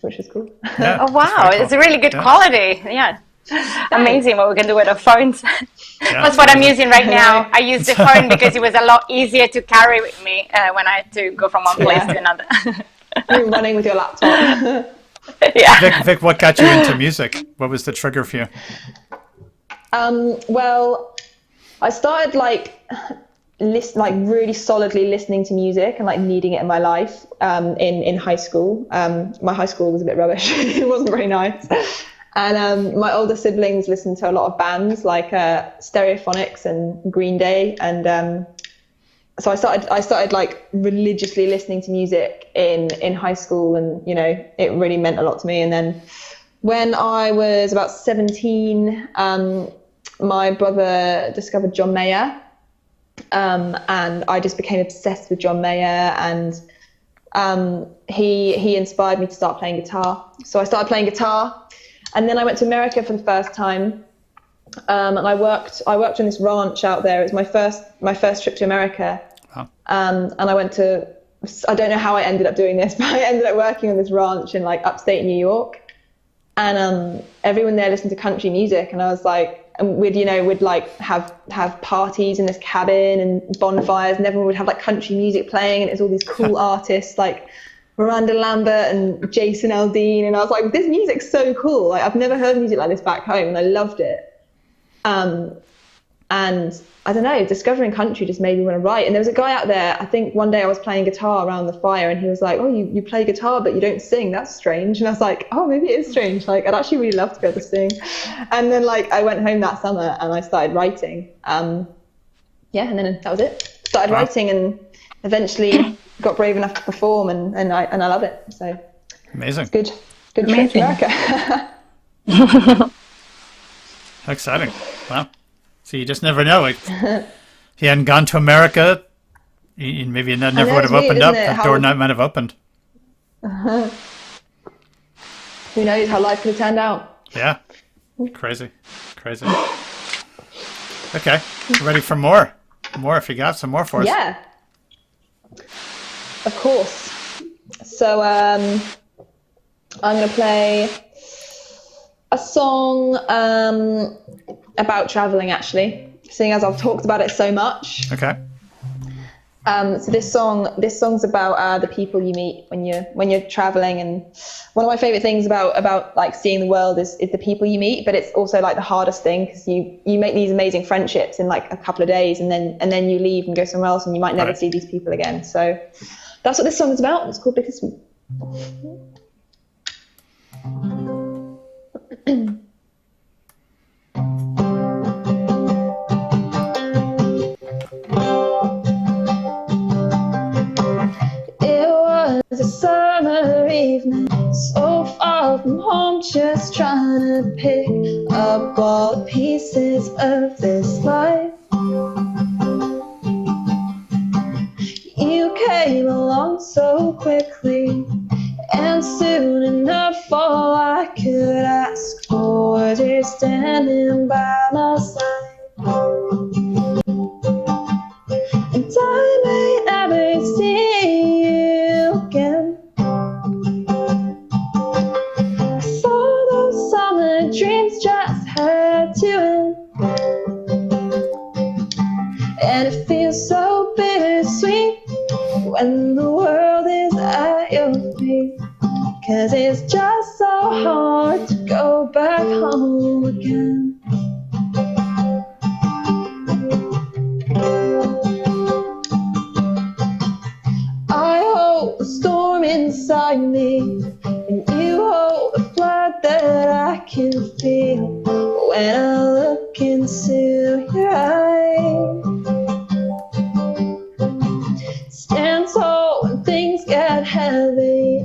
which was cool. Yeah, Oh wow, that's very it's cool. a really good quality. Yeah. Amazing what we can do with our phones. Yeah, That's what I'm amazing. using right now. I used the phone because it was a lot easier to carry with me when I had to go from one place to another. You were running with your laptop. Yeah. Vic, what got you into music? What was the trigger for you? Well, I started like really solidly listening to music and like needing it in my life in high school. My high school was a bit rubbish. It wasn't very nice. And my older siblings listened to a lot of bands like Stereophonics and Green Day, and so I started like religiously listening to music in high school, and you know it really meant a lot to me. And then when I was about 17, my brother discovered John Mayer, and I just became obsessed with John Mayer, and he inspired me to start playing guitar. So I started playing guitar. And then I went to America for the first time, and I worked on this ranch out there. It was my first trip to America. Wow. And I don't know how I ended up doing this, but I ended up working on this ranch in like upstate New York. And everyone there listened to country music, and I was like, and we'd like have parties in this cabin and bonfires, and everyone would have like country music playing, and it's all these cool artists like Miranda Lambert and Jason Aldean, and I was like, this music's so cool. Like I've never heard music like this back home, and I loved it. And I don't know, discovering country just made me want to write. And there was a guy out there, I think one day I was playing guitar around the fire, and he was like, oh, you play guitar but you don't sing, that's strange. And I was like, oh, maybe it is strange, like I'd actually really love to be able to sing. And then like I went home that summer and I started writing. And then that was it. Started writing, and eventually got brave enough to perform, and I love it. So Amazing. it's good trip to America. How exciting. Wow. So you just never know. If he hadn't gone to America, maybe that never would have it's weird, opened up. isn't it? That door might have opened. Who knows how life could have turned out. Yeah. Crazy. Okay. Ready for more? More if you got some more for us. Yeah, of course. So I'm going to play a song about traveling, actually, seeing as I've talked about it so much. Okay. So this song's about the people you meet when you're traveling, and one of my favorite things about like seeing the world is the people you meet, but it's also like the hardest thing, because you make these amazing friendships in like a couple of days, and then you leave and go somewhere else, and you might never see these people again. So that's what this song is about. It's called Bittersweet. It's a summer evening, so far from home, just trying to pick up all the pieces of this life. You came along so quickly, and soon enough all I could ask for was you standing by my side. when the world is at your feet. 'Cause it's just so hard to go back home again. I hold the storm inside me, and you hold the flood that I can feel when I look into your eyes. Stand tall when things get heavy.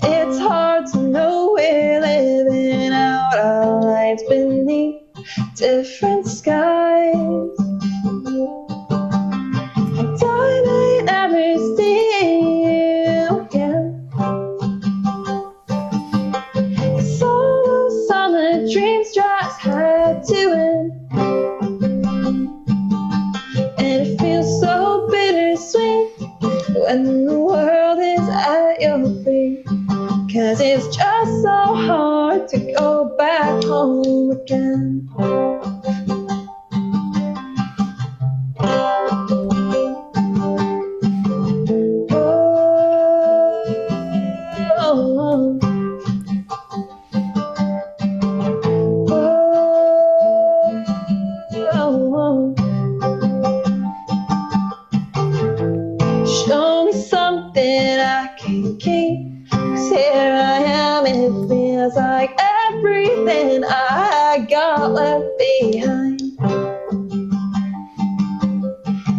It's hard to know we're living out our lives beneath different skies. And I may never see you again. 'Cause all those summer dreams just had to end. And it feels so bittersweet when the world is at your feet. 'Cause it's just so hard to go back home again. Show me something I can keep. 'Cause here I am and it feels like everything I got left behind.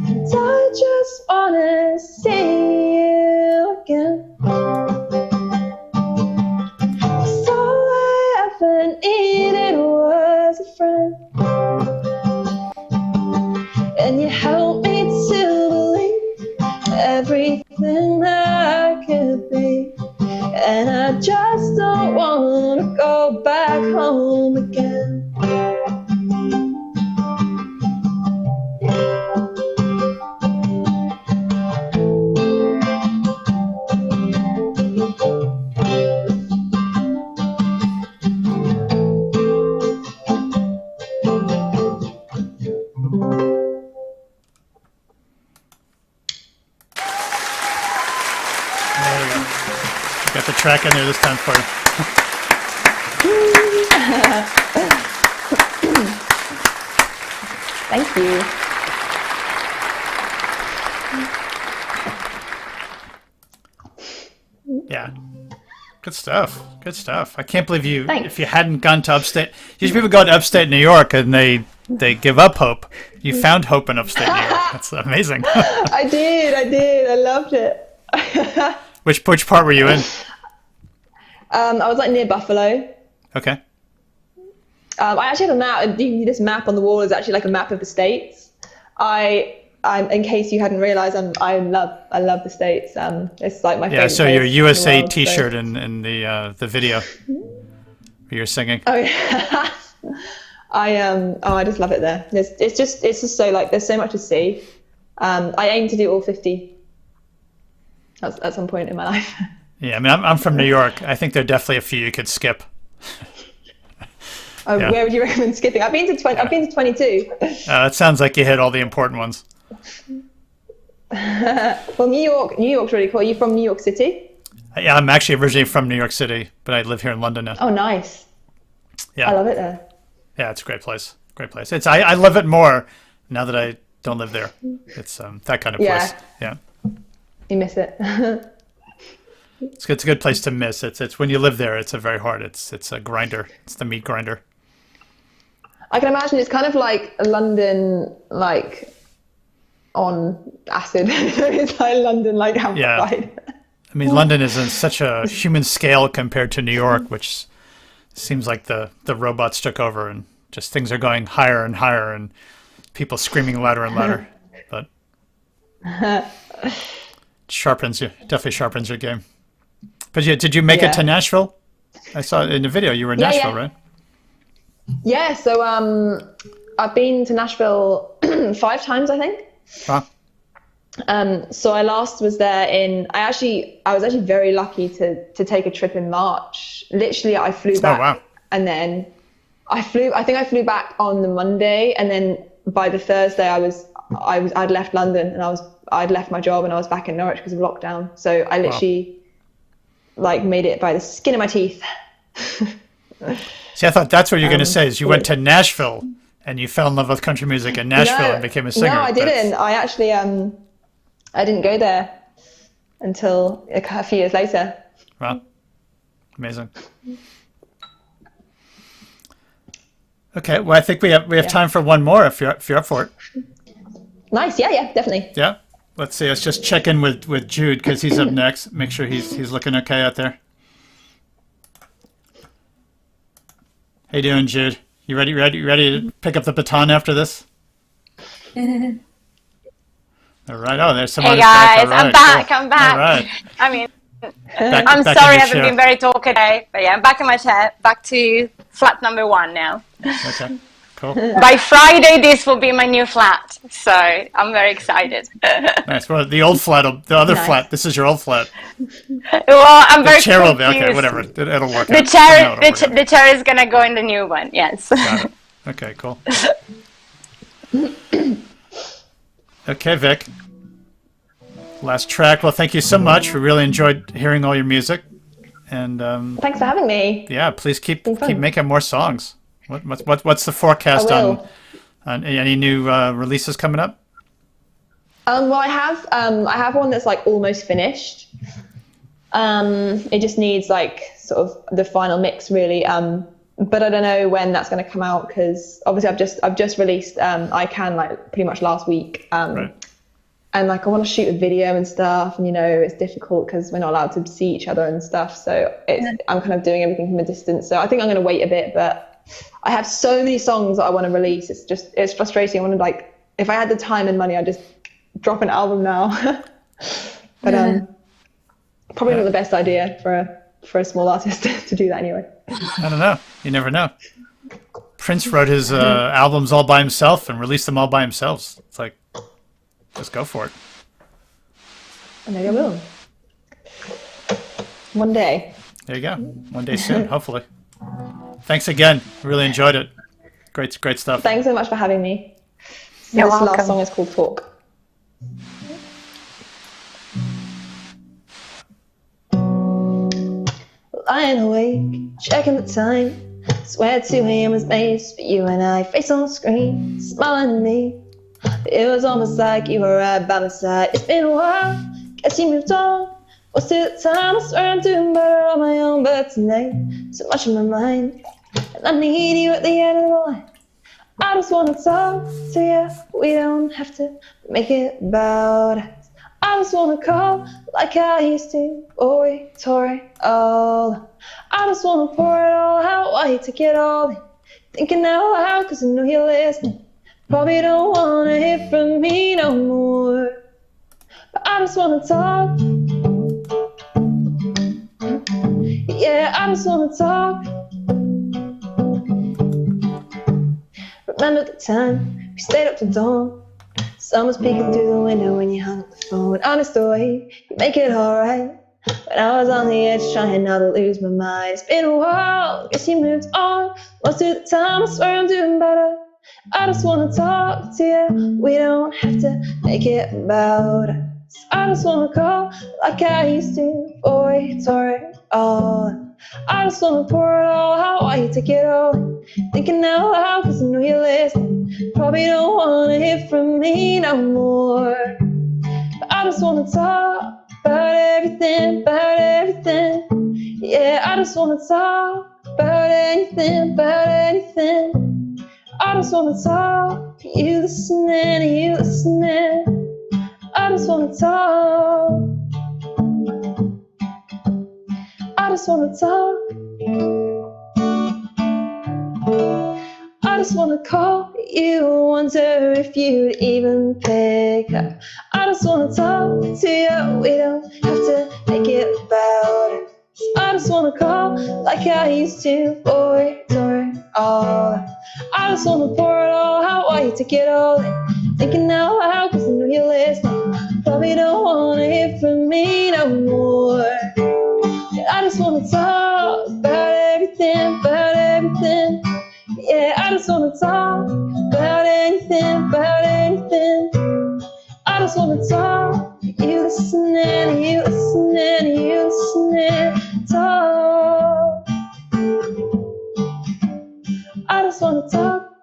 And I just wanna see you again. 'Cause all I ever needed was a friend. And you helped me to believe everything that I could be. And I just don't want to go back home again. There you go. Got the track in there this time for you. Thank you. Yeah. Good stuff. Good stuff. I can't believe you, Thanks. if you hadn't gone to upstate, usually people go to upstate New York and they give up hope. You found hope in upstate New York. That's amazing. I did. I loved it. Which part were you in? I was like near Buffalo. Okay. I actually had a map. This map on the wall is actually like a map of the states. I'm in case you hadn't realized, I love the states. It's like my favorite. Yeah. So place your in the USA world, T-shirt so. in the video where you're singing. Oh yeah. I just love it there. It's just so like there's so much to see. I aim to do all 50 at some point in my life. Yeah. I mean, I'm from New York. I think there are definitely a few you could skip. Yeah. Where would you recommend skipping? I've been to 20. I've been to 22. It sounds like you hit all the important ones. Well, New York's really cool. Are you from New York City? Yeah, I'm actually originally from New York City, but I live here in London now. Oh, nice. Yeah. I love it there. Yeah, it's a great place. Great place. I love it more now that I don't live there. It's that kind of place. Yeah. You miss it. It's a good place to miss. It's when you live there, it's a very hard. It's a grinder. It's the meat grinder. I can imagine it's kind of like London, like on acid. It's like London, like amplified. Yeah. I mean, London is in such a human scale compared to New York, which seems like the robots took over and just things are going higher and higher and people screaming louder and louder. But definitely sharpens your game. But yeah, did you make it to Nashville? I saw in the video you were in Nashville, right? Yeah, so I've been to Nashville 5 times, I think. Wow. So I last was there I was actually very lucky to take a trip in March. Literally, I flew back, wow. and then I think I flew back on the Monday, and then by the Thursday I'd left London and I'd left my job and I was back in Norwich because of lockdown. So I literally like made it by the skin of my teeth. See, I thought that's what you're going to say is you went to Nashville and you fell in love with country music in Nashville and became a singer. No, I didn't. I actually I didn't go there until a few years later. Wow, amazing. Okay, well, I think we have time for one more if you're up for it. Nice, yeah, definitely. Yeah, let's see. Let's just check in with Jude because he's up next. Make sure he's looking okay out there. How you doing, Jude? You ready to pick up the baton after this? All right. Oh, there's someone. Hey guys, back. I'm back. Cool. I'm back. All right. I mean, Back I'm in sorry your I haven't chair. been very talkative today, but yeah, I'm back in my chair, back to flat number 1 now. Okay. Cool. By Friday, this will be my new flat, so I'm very excited. Nice. Well, the old flat, the other flat. This is your old flat. Well, I'm The very chair will be confused. okay. Whatever. It'll work. The out. chair, No, it'll work out. the chair is gonna go in the new one. Yes. Got it. Okay, cool. Okay, Vic. Last track. Well, thank you so much. We really enjoyed hearing all your music, and Thanks for having me. yeah, please keep fun. making more songs. What's the forecast I will. on any new releases coming up? Well, I have one that's like almost finished. It just needs like sort of the final mix really. But I don't know when that's going to come out because obviously I've just released I Can like pretty much last week. Right. And like I want to shoot a video and stuff, and it's difficult because we're not allowed to see each other and stuff. So I'm kind of doing everything from a distance. So I think I'm going to wait a bit, but I have so many songs that I want to release. It's frustrating. I want to like, if I had the time and money, I'd just drop an album now. But probably not the best idea for a small artist to do that anyway. I don't know. You never know. Prince wrote his albums all by himself and released them all by himself. It's like, just go for it. And maybe I will. One day. There you go. One day soon, hopefully. Thanks again. Really enjoyed it. Great stuff. Thanks so much for having me. You're This welcome. last song is called Talk. Lying awake, checking the time. Swear 2 a.m. was made for you and I. Face on the screen, smiling at me. It was almost like you were right by my side. It's been a while, guess you moved on. Most of the time I swear I'm doing better on my own, but tonight, so much in my mind. And I need you at the end of the line. I just wanna talk to you, we don't have to make it about us. I just wanna call like I used to, boy, tore it all up. I just wanna pour it all out while you take it all in. Thinking out loud cause I know you're listening. Probably don't wanna hear from me no more. But I just wanna talk. Yeah, I just wanna talk. Remember the time we stayed up till dawn. Sun was peeking through the window when you hung up the phone. Honest the way you make it alright. When I was on the edge trying not to lose my mind. It's been a while, guess you moved on. Most of the time I swear I'm doing better. I just wanna talk to you, we don't have to make it about us. I just wanna call like I used to, boy, tore it all up. I just wanna pour it all out while you take it all in. Thinking out loud cause I know you're listening. Probably don't wanna hear from me no more. But I just wanna talk about everything, about everything. Yeah, I just wanna talk about anything, about anything. I just wanna talk, you listening, you listening. I just wanna talk. I just wanna talk. I just wanna call you, wonder if you'd even pick up. I just wanna talk to you, we don't have to make it about it. I just wanna call like I used to, boy, tore it all up. I just wanna pour it all out while you take it all in. Thinking out loud cause I know you're listening. Probably don't wanna hear from me no more. I just wanna talk about everything, about everything. Yeah, I just wanna talk about anything, just wanna talk. You listening, you listening, you listening, talk. I just wanna talk.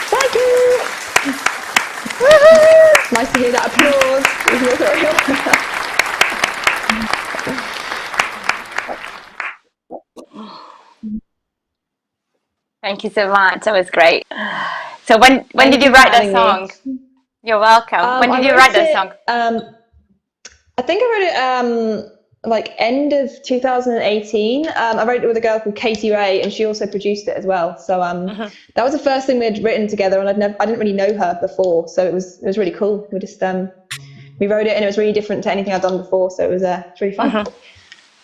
Thank you. Nice to hear that applause. Thank you so much. That was great. So when did you for write that having song? me. You're welcome. When I did you wrote write that it, song? I think I wrote it like end of 2018. I wrote it with a girl called Katie Ray, and she also produced it as well. So that was the first thing we'd written together, and I didn't really know her before, so it was really cool. We just we wrote it, and it was really different to anything I'd done before, so it was really fun.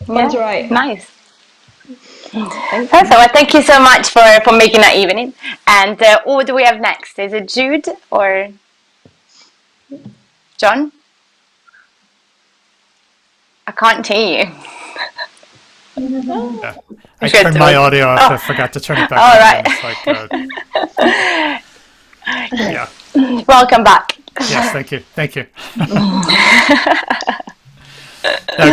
Fun to write. Nice. Thank So thank you so much for making that evening. And who do we have next? Is it Jude or John? I can't hear you. Yeah. I turned my audio off. I forgot to turn it back on. All right. It's like, yeah. Welcome back. Yes, thank you. Thank you. No,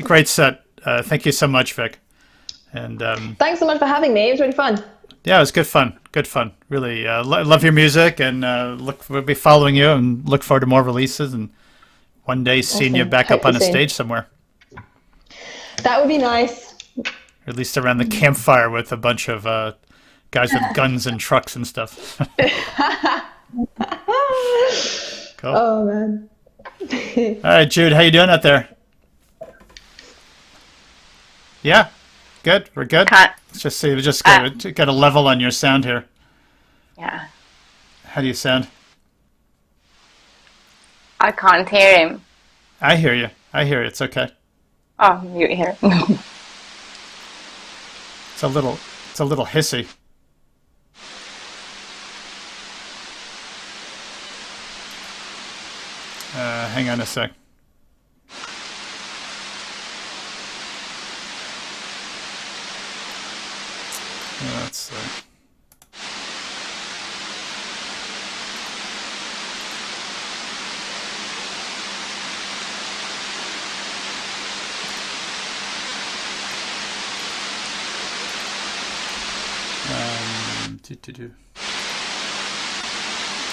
great set. Thank you so much, Vic. And Thanks so much for having me. It was really fun. yeah, it was good fun. Good fun. Really love your music, and we'll be following you, and look forward to more releases, and one day seeing you back up on a stage somewhere. That would be nice. Or at least around the campfire with a bunch of guys with guns and trucks and stuff. Cool. Oh man. All right, Jude, how you doing out there? Yeah, good. We're good. Let's just see. We just got a level on your sound here. Yeah. How do you sound? I can't hear him. I hear you. I hear it. It's okay. Oh, you hear? It's a little hissy. Hang on a sec. Let's see.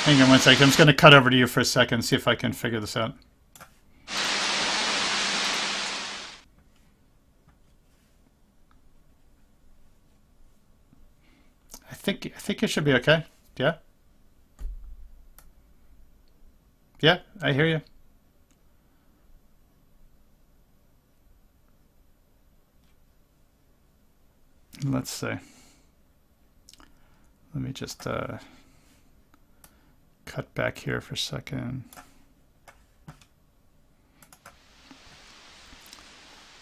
Hang on one second. I'm just going to cut over to you for a second, see if I can figure this out. I think it should be okay. Yeah? Yeah, I hear you. Let's see. Let me just cut back here for a second.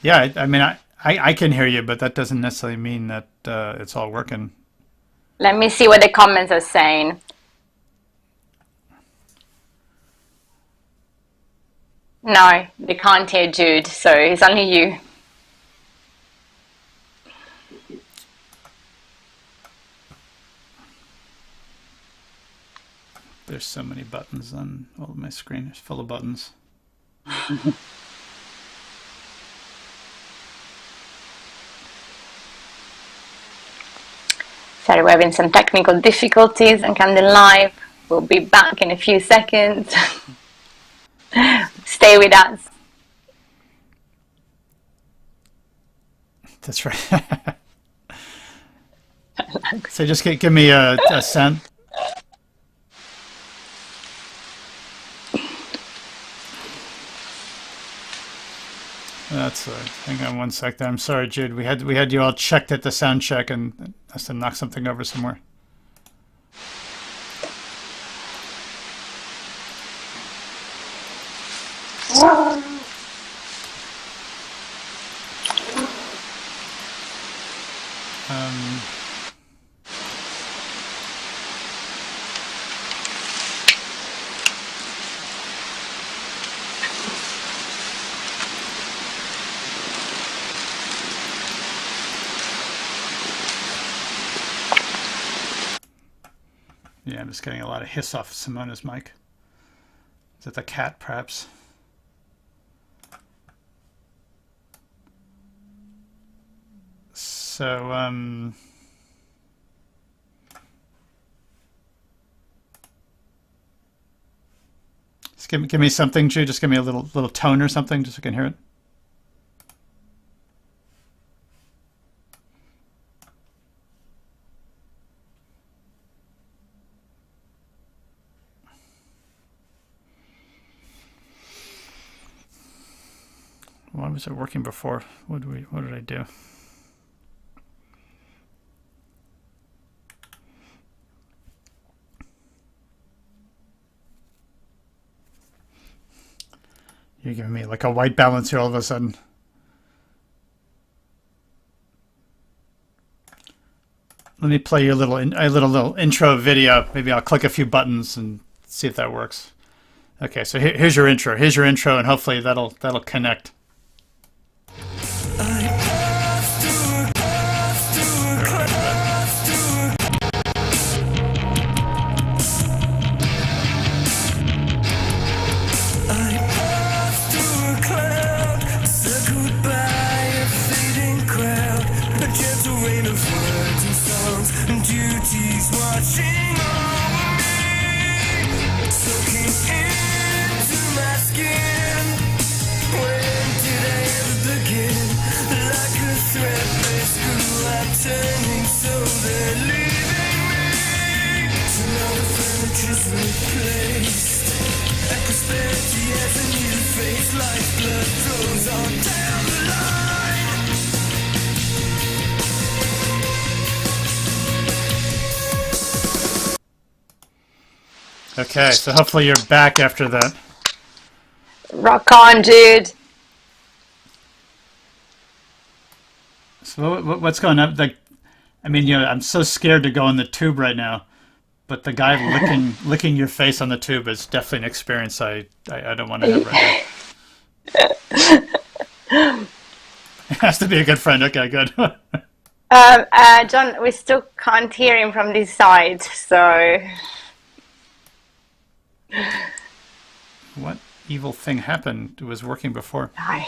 Yeah, I mean, I can hear you, but that doesn't necessarily mean that it's all working. Let me see what the comments are saying. No, they can't hear Jude, so it's only you. There's so many buttons on all of my screen. It's full of buttons. Sorry, we're having some technical difficulties on Camden Live. We'll be back in a few seconds. Stay with us. That's right. So just give me a sound. That's hang on one sec there. I'm sorry, Jude. We had you all checked at the sound check, and I must have knocked something over somewhere. Yeah, I'm just getting a lot of hiss off Simona's mic. Is it the cat, perhaps? So, just give me something, Ju. Just give me a little tone or something, just so I can hear it. Why was it working before? What did I do? You're giving me like a white balance here all of a sudden. Let me play you a little intro video. Maybe I'll click a few buttons and see if that works. Okay, so here's your intro. Here's your intro, and hopefully that'll connect. Okay, so hopefully you're back after that. Rock on, dude. So what's going on? Like, I mean, I'm so scared to go in the tube right now, but the guy licking your face on the tube is definitely an experience I don't want to have right now. It has to be a good friend. Okay, good. John, we still can't hear him from this side, so. What evil thing happened? It was working before. I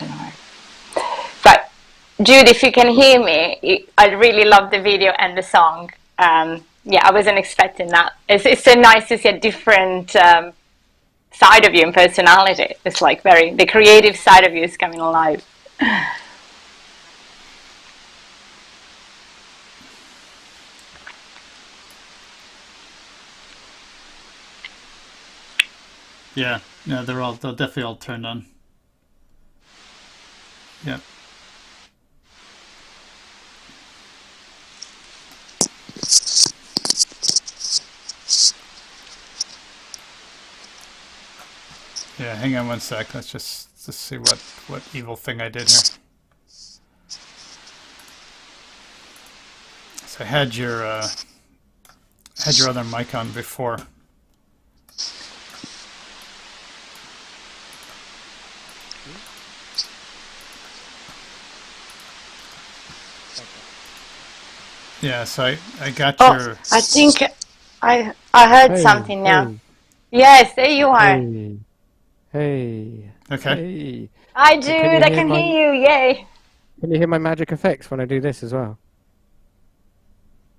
don't know. But Jude, if you can hear me, I really love the video and the song. Yeah, I wasn't expecting that. It's so nice to see a different side of you and personality. It's like the creative side of you is coming alive. Yeah, they'll definitely all turned on. Yeah. Yeah, hang on one sec. Let's just see what evil thing I did here. So I had your other mic on before. Yeah, so I got your. I think I heard something now. Hey, Yes, there you are. hey. Okay. Hey. Hi, Can Jude. you I hear can my- hear you. Yay. Can you hear my magic effects when I do this as well?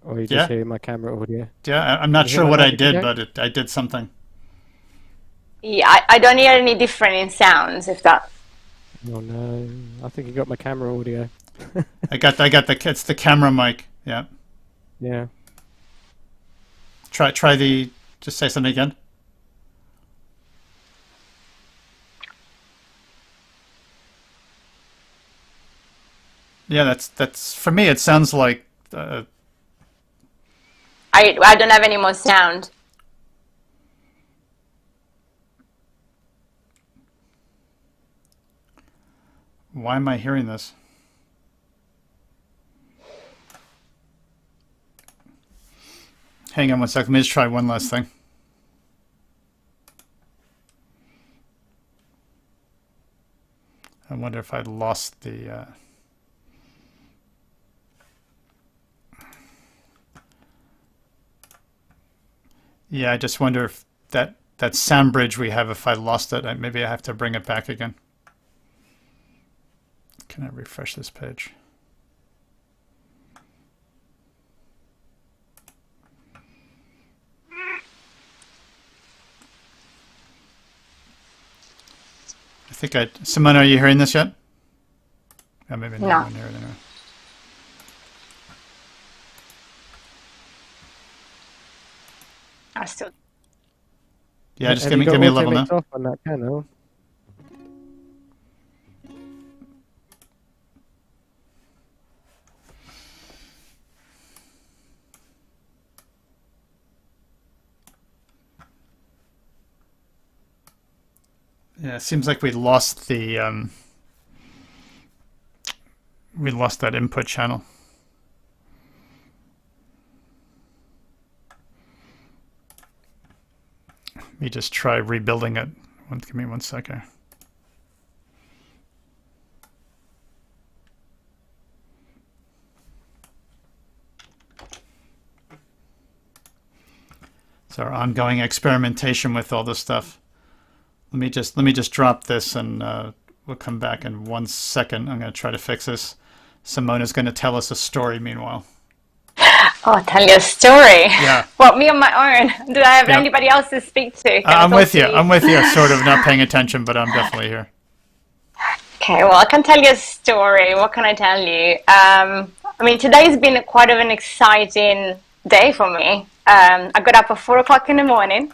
Or you just Yeah. hear my camera audio? Yeah, I'm not Can you sure hear my what I magic did, effect? but I did something. Yeah, I don't hear any different in sounds. If that. Oh no, I think you got my camera audio. I got it's the camera mic. Yeah. Yeah. Try the. Just say something again. Yeah, that's for me. It sounds like. I don't have any more sound. Why am I hearing this? Hang on one second. Let me just try one last thing. I wonder if I lost the. Yeah, I just wonder if that sound bridge we have, if I lost it, maybe I have to bring it back again. Can I refresh this page? I think Simona, are you hearing this yet? Oh, maybe No. not. Near it anyway. I still. Yeah, just Have give you me got a level now. auto-mix off on that channel? Yeah, it seems like we lost that input channel. Let me just try rebuilding it. Give me 1 second. It's our ongoing experimentation with all this stuff. Let me just drop this, and we'll come back in 1 second. I'm going to try to fix this. Simona's going to tell us a story meanwhile. Oh, tell you a story. Yeah. Well, me on my own. Do I have Yeah. anybody else to speak to? Can I I'm talk with to you. I'm with you. Sort of not paying attention, but I'm definitely here. Okay, well, I can tell you a story. What can I tell you? I mean, today's been quite of an exciting day for me. I got up at 4 o'clock in the morning,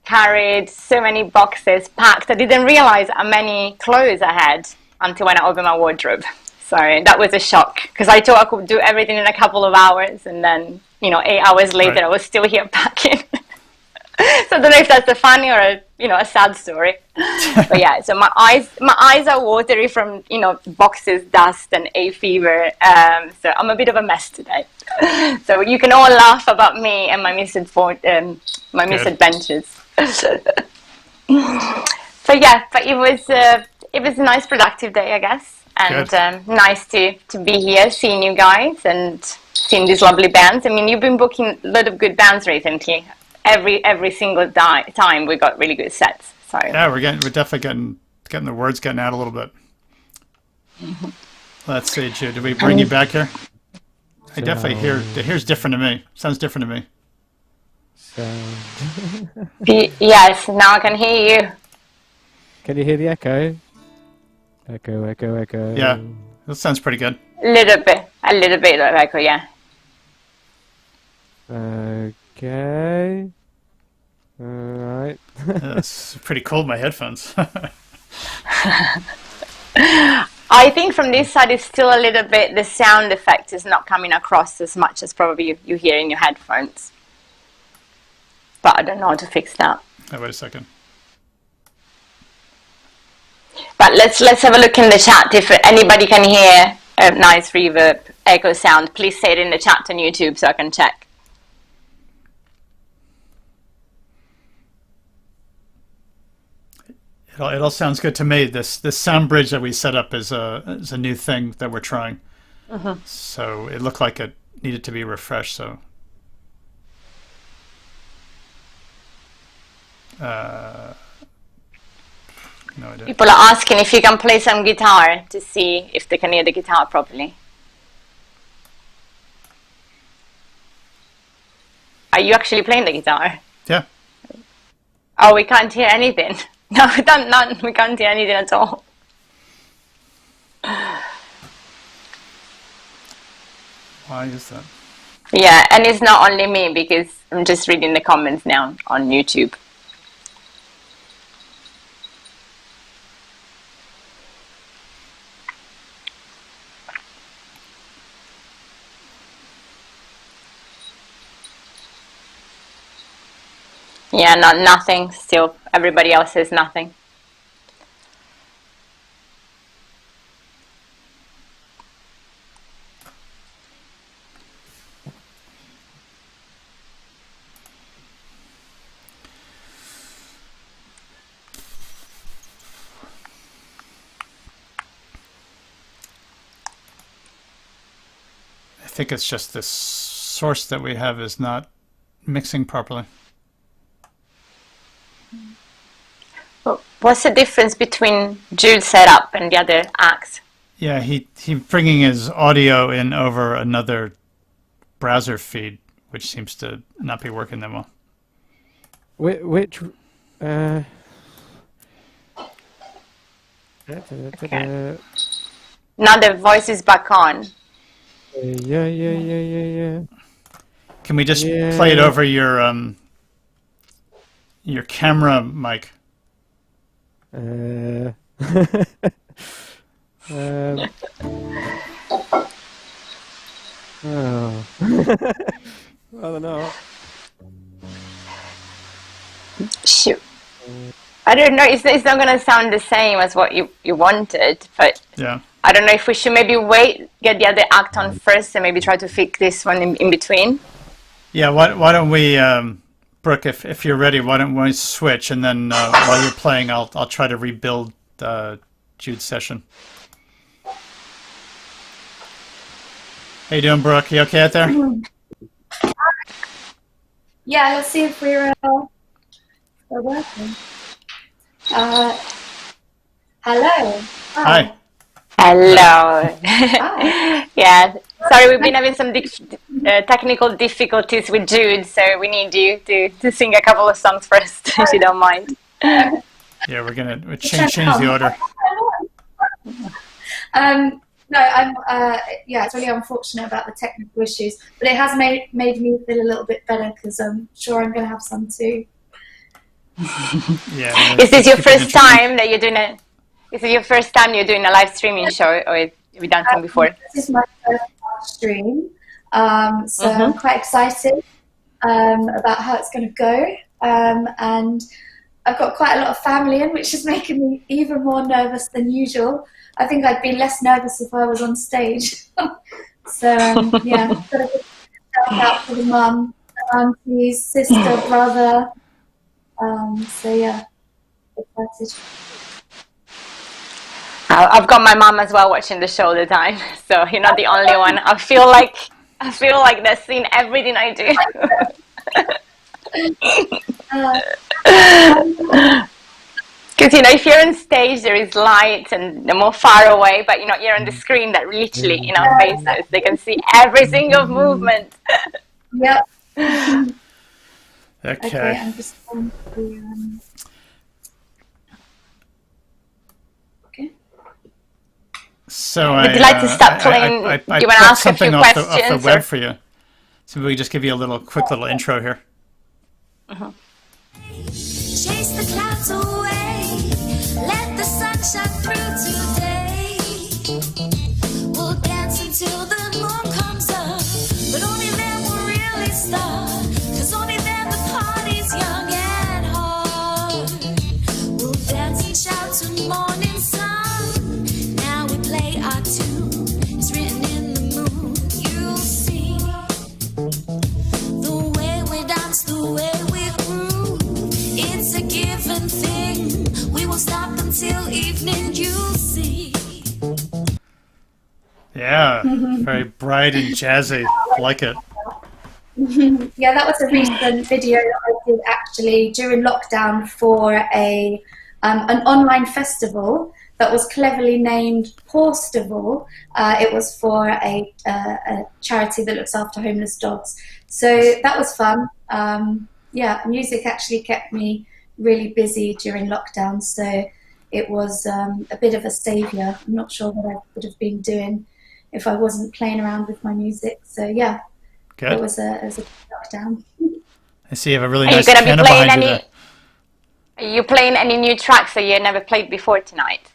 carried so many boxes packed. I didn't realize how many clothes I had until when I opened my wardrobe. So that was a shock, because I thought I could do everything in a couple of hours, and then, 8 hours later, Right. I was still here packing. So I don't know if that's a funny or a sad story. But yeah, so my eyes are watery from boxes, dust, and hay fever. So I'm a bit of a mess today. So you can all laugh about me and my misadventures. But yeah, but it was a nice, productive day, I guess. And nice to be here, seeing you guys and seeing these lovely bands. I mean, you've been booking a lot of good bands recently. Every single time we got really good sets. So Yeah, we're definitely getting the words getting out a little bit. Let's see, Jude. Did we bring you back here? I definitely here's different to me. Sounds different to me. So, yes, now I can hear you. can you hear the echo? Echo, echo, echo. Yeah, that sounds pretty good. A little bit of echo, yeah. Okay. Alright. It's pretty cold, my headphones. I think from this side it's still a little bit, the sound effect is not coming across as much as probably you hear in your headphones. But I don't know how to fix that. Oh, wait a second. But let's have a look in the chat. If anybody can hear a nice reverb echo sound, please say it in the chat on YouTube so I can check. It all sounds good to me. This sound bridge that we set up is a new thing that we're trying. So it looked like it needed to be refreshed. So no idea. People are asking if you can play some guitar to see if they can hear the guitar properly. Are you actually playing the guitar? Yeah. Oh, we can't hear anything. No, we can't hear anything at all. Why is that? Yeah, and it's not only me, because I'm just reading the comments now on YouTube. Yeah, nothing. Still, everybody else says nothing. I think it's just this source that we have is not mixing properly. What's the difference between Jude's setup and the other acts? Yeah, he bringing his audio in over another browser feed, which seems to not be working that well. Which Okay. Now the voice is back on. yeah. Can we just Yeah. play it over your camera mic? Um, oh. I don't know. Shoot. I don't know. It's not going to sound the same as what you wanted, but Yeah. I don't know if we should maybe wait, get the other act on first, and maybe try to fix this one in between. Yeah. Why don't we, Brooke, if you're ready, why don't we switch, and then while you're playing, I'll try to rebuild Jude's session. How you doing, Brooke? You okay out there? Yeah, let's see if we're working. Hello. Hi. Hello. Hi. Yeah. Sorry, we've been having some technical difficulties with Jude, so we need you to sing a couple of songs first, if you don't mind. Yeah, we're gonna change the order. No, I'm. Yeah, it's really unfortunate about the technical issues, but it has made me feel a little bit better because I'm sure I'm going to have some too. Yeah. Is this your first time that you're doing a? Is it your first time you're doing a live streaming show, or have you done something before? This is my first live stream, so I'm quite excited about how it's going to go, and I've got quite a lot of family in, which is making me even more nervous than usual. I think I'd be less nervous if I was on stage. So yeah, got a good shout out for the mum, aunties, sister, brother. So yeah, excited. I've got my mom as well watching the show all the time, so you're not the only one. I feel like they're seeing everything I do. Because if you're on stage, there is light and they're more far away, but you're on the screen that literally in our faces, they can see every single movement. Yep. Okay. I'm just going to. Okay. So Would you like to start playing? I You want to put ask a few something off the questions? web for you. So we just give you a quick little intro here. Chase the clouds away. Let the sun shine through today. We'll dance until the moon comes up, but only then we'll really start. 'Cause only then the party's young and hard. We'll dance and shout to morning sun. Now we play our tune. It's written in the moon. You'll see the way we dance, the way we groove. It's a given thing. We won't stop until evening, you'll see. Yeah, very bright and jazzy. Like it. Yeah, that was a recent video that I did actually during lockdown for an online festival that was cleverly named Horstival. It was for a charity that looks after homeless dogs. So that was fun. Yeah, music actually kept me really busy during lockdown, so it was a bit of a saviour. I'm not sure what I would have been doing if I wasn't playing around with my music. So yeah, Good. it was a lockdown. I see you have a really Are you nice going to be piano playing behind you any? there. Are you playing any new tracks that you never played before tonight?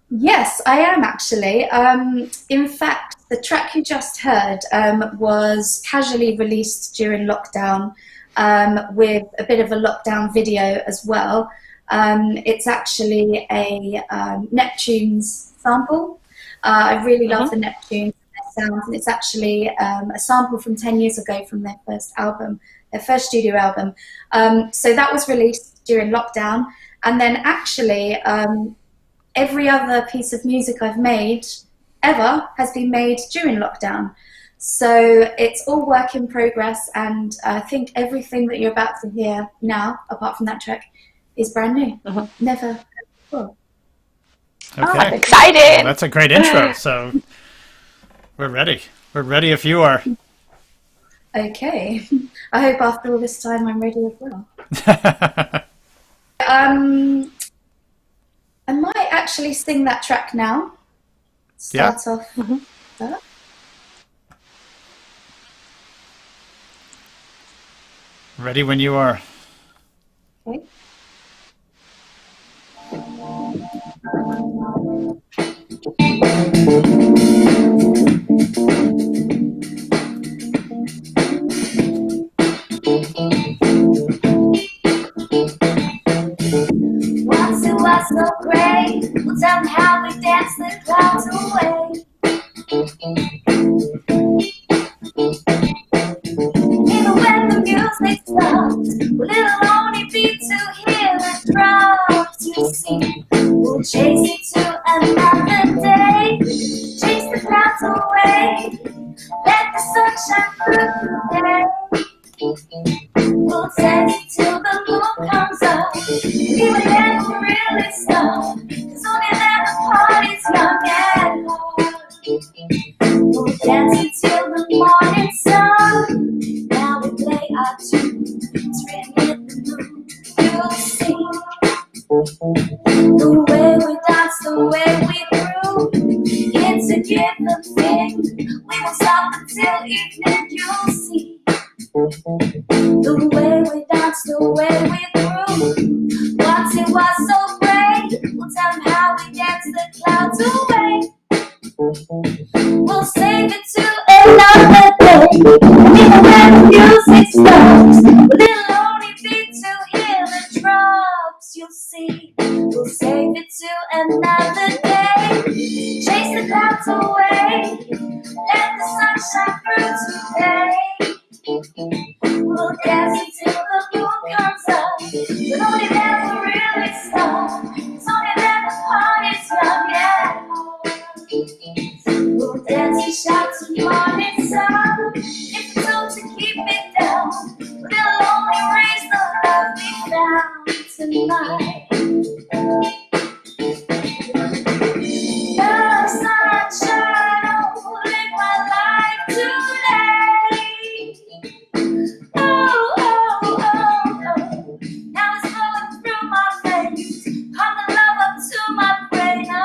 Yes, I am actually. In fact, the track you just heard was casually released during lockdown with a bit of a lockdown video as well. It's actually a Neptune's sample. I really love the Neptunes sound, and it's actually a sample from 10 years ago from their first album, their first studio album. So that was released during lockdown, and then actually every other piece of music I've made ever has been made during lockdown. So it's all work in progress, and I think everything that you're about to hear now, apart from that track, is brand new. Never heard before. Okay. Excited. Well, that's a great intro. So we're ready. We're ready if you are. Okay. I hope after all this time I'm ready as well. I might actually sing that track now. Start off that. Ready when you are. Okay. Once it was so great, we'll tell them how we danced the clouds away. Even when the music stops, will it'll only be to hear the drops you see. We'll chase it to another day, chase the clouds away, let the sun shine through the day. We'll dance till the moon comes up. We will never really stop, 'cause only then the party's young and hard. We'll dance until the morning sun. Now we play our tunes, ringing the moon. You'll see the way we dance, the way we groove. It's a given thing. We won't stop until evening. You'll see. The way we dance, the way we grew. Once it was so great, we'll tell them how we danced the clouds away. We'll save it to another day. Even when the music stops, it'll only be to hear the drops. You'll see. We'll save it to another day. Chase the clouds away. Let the sun shine through today. We'll dance until the moon comes up, but only then we'll really stop. It's only then the party's young and hard. We'll dance and shout to morning sun. If it's told to keep it down, but it'll only raise the love we found tonight. The sunshine will live my life today. Oh, oh, oh, oh. Now it's flowing through my veins. Pump the love up to my brain. Oh,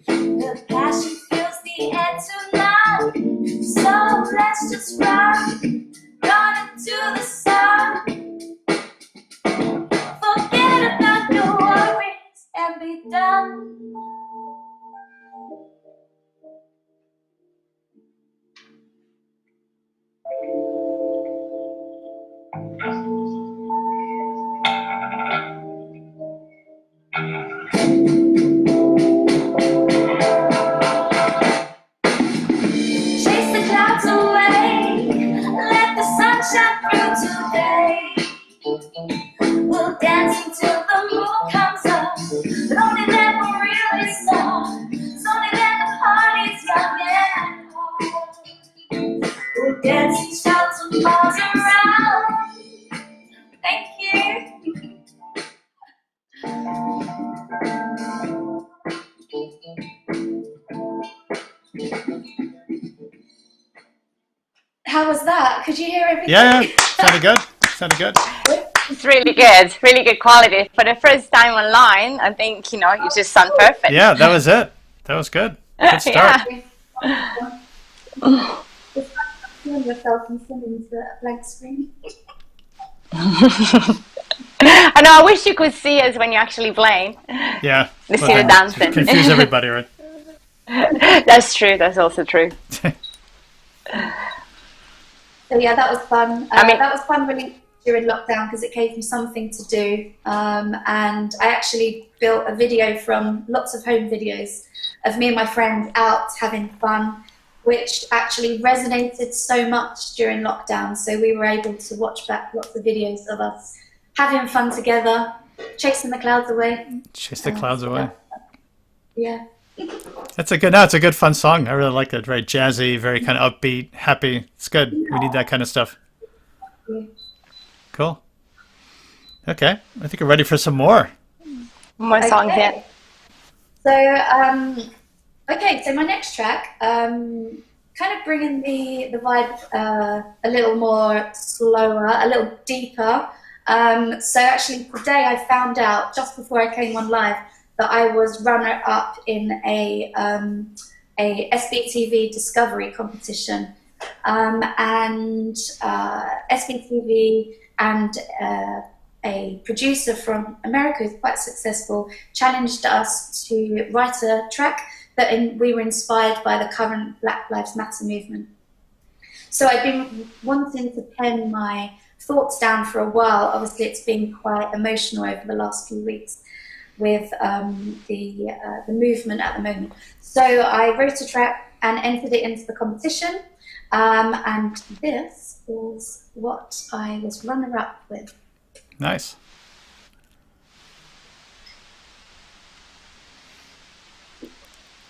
the passion fills the air tonight. So let's just run into the sun. Forget about your worries and be done. Chase the clouds away, let the sun shine through today. We'll dance until the moon comes up, but only then we'll really stop. It's only then the party's young and hard. We'll dance and shout some miles around. Thank you. How was that? Could you hear everything? Yeah, sounded good. Sounded good. It's really good quality. For the first time online, I think, you just sound perfect. Yeah, that was it. That was good. Good start. Yeah. It's like feeling yourself and singing to a blank screen. I know, I wish you could see us when you're actually playing. Yeah. To see the dancing. Confuse everybody, right? That's true, that's also true. So yeah, that was fun. I mean- that was fun really during lockdown because it gave me something to do. And I actually built a video from lots of home videos of me and my friend out having fun, which actually resonated so much during lockdown. So we were able to watch back lots of videos of us having fun together, chasing the clouds away. Chase the clouds away. Yeah. It's a good fun song. I really like it. Very jazzy, very kind of upbeat, happy. It's good. We need that kind of stuff. Cool. Okay, I think we're ready for some more. More songs, yeah. Okay. So, okay, so my next track, kind of bringing the vibe a little more slower, a little deeper. So actually today I found out just before I came on live that I was runner-up in a SBTV Discovery competition, and SBTV and a producer from America who's quite successful challenged us to write a track that we were inspired by the current Black Lives Matter movement. So I've been wanting to pen my thoughts down for a while. Obviously, it's been quite emotional over the last few weeks with the movement at the moment. So I wrote a track and entered it into the competition, and this is what I was runner-up with. Nice.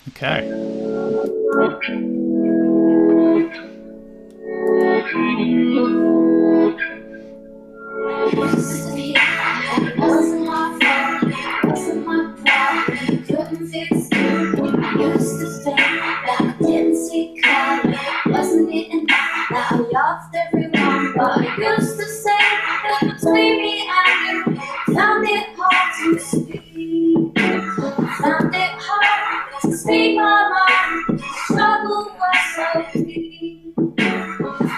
Okay. Wasn't it enough that I loved everyone, but I used to say that between me and you, found it hard to speak. Found it hard to speak my mind. Struggle was so deep.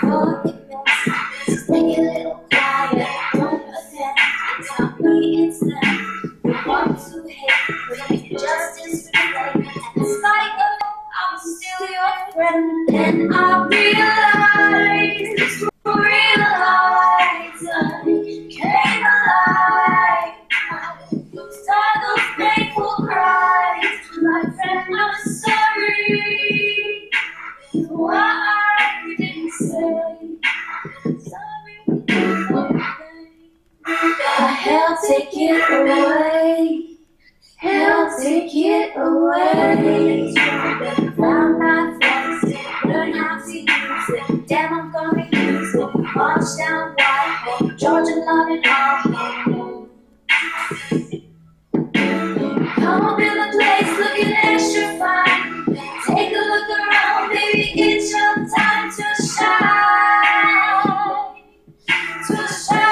Thought it best to stay a little quiet. Don't pretend it's not me, it's them. The ones who hate when justice relate. And despite of I'm still your friend, and I realize, I came alive. Start those painful cries, my friend, I'm sorry for what I didn't say. Sorry for the pain. Hell, take it away. Hell, take it away. Found my friends, learn how to use it. Damn, I'm gonna use it. March down Whitehall, Georgia, London, all come up in the place looking extra fine. Take a look around, baby, it's your time to shine. To shine.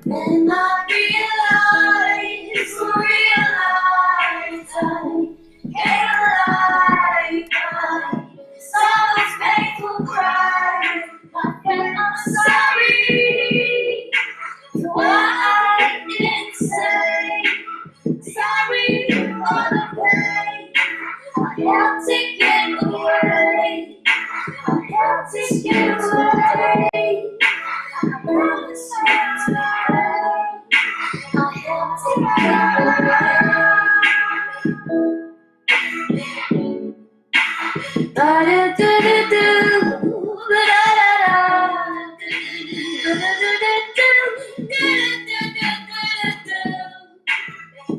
Then I realize, I came alive. Saw those painful cries, my friend, I'm sorry for what I didn't say. Sorry for the pain. I helped to get away. I helped to get away. I promise you today. I helped to get away.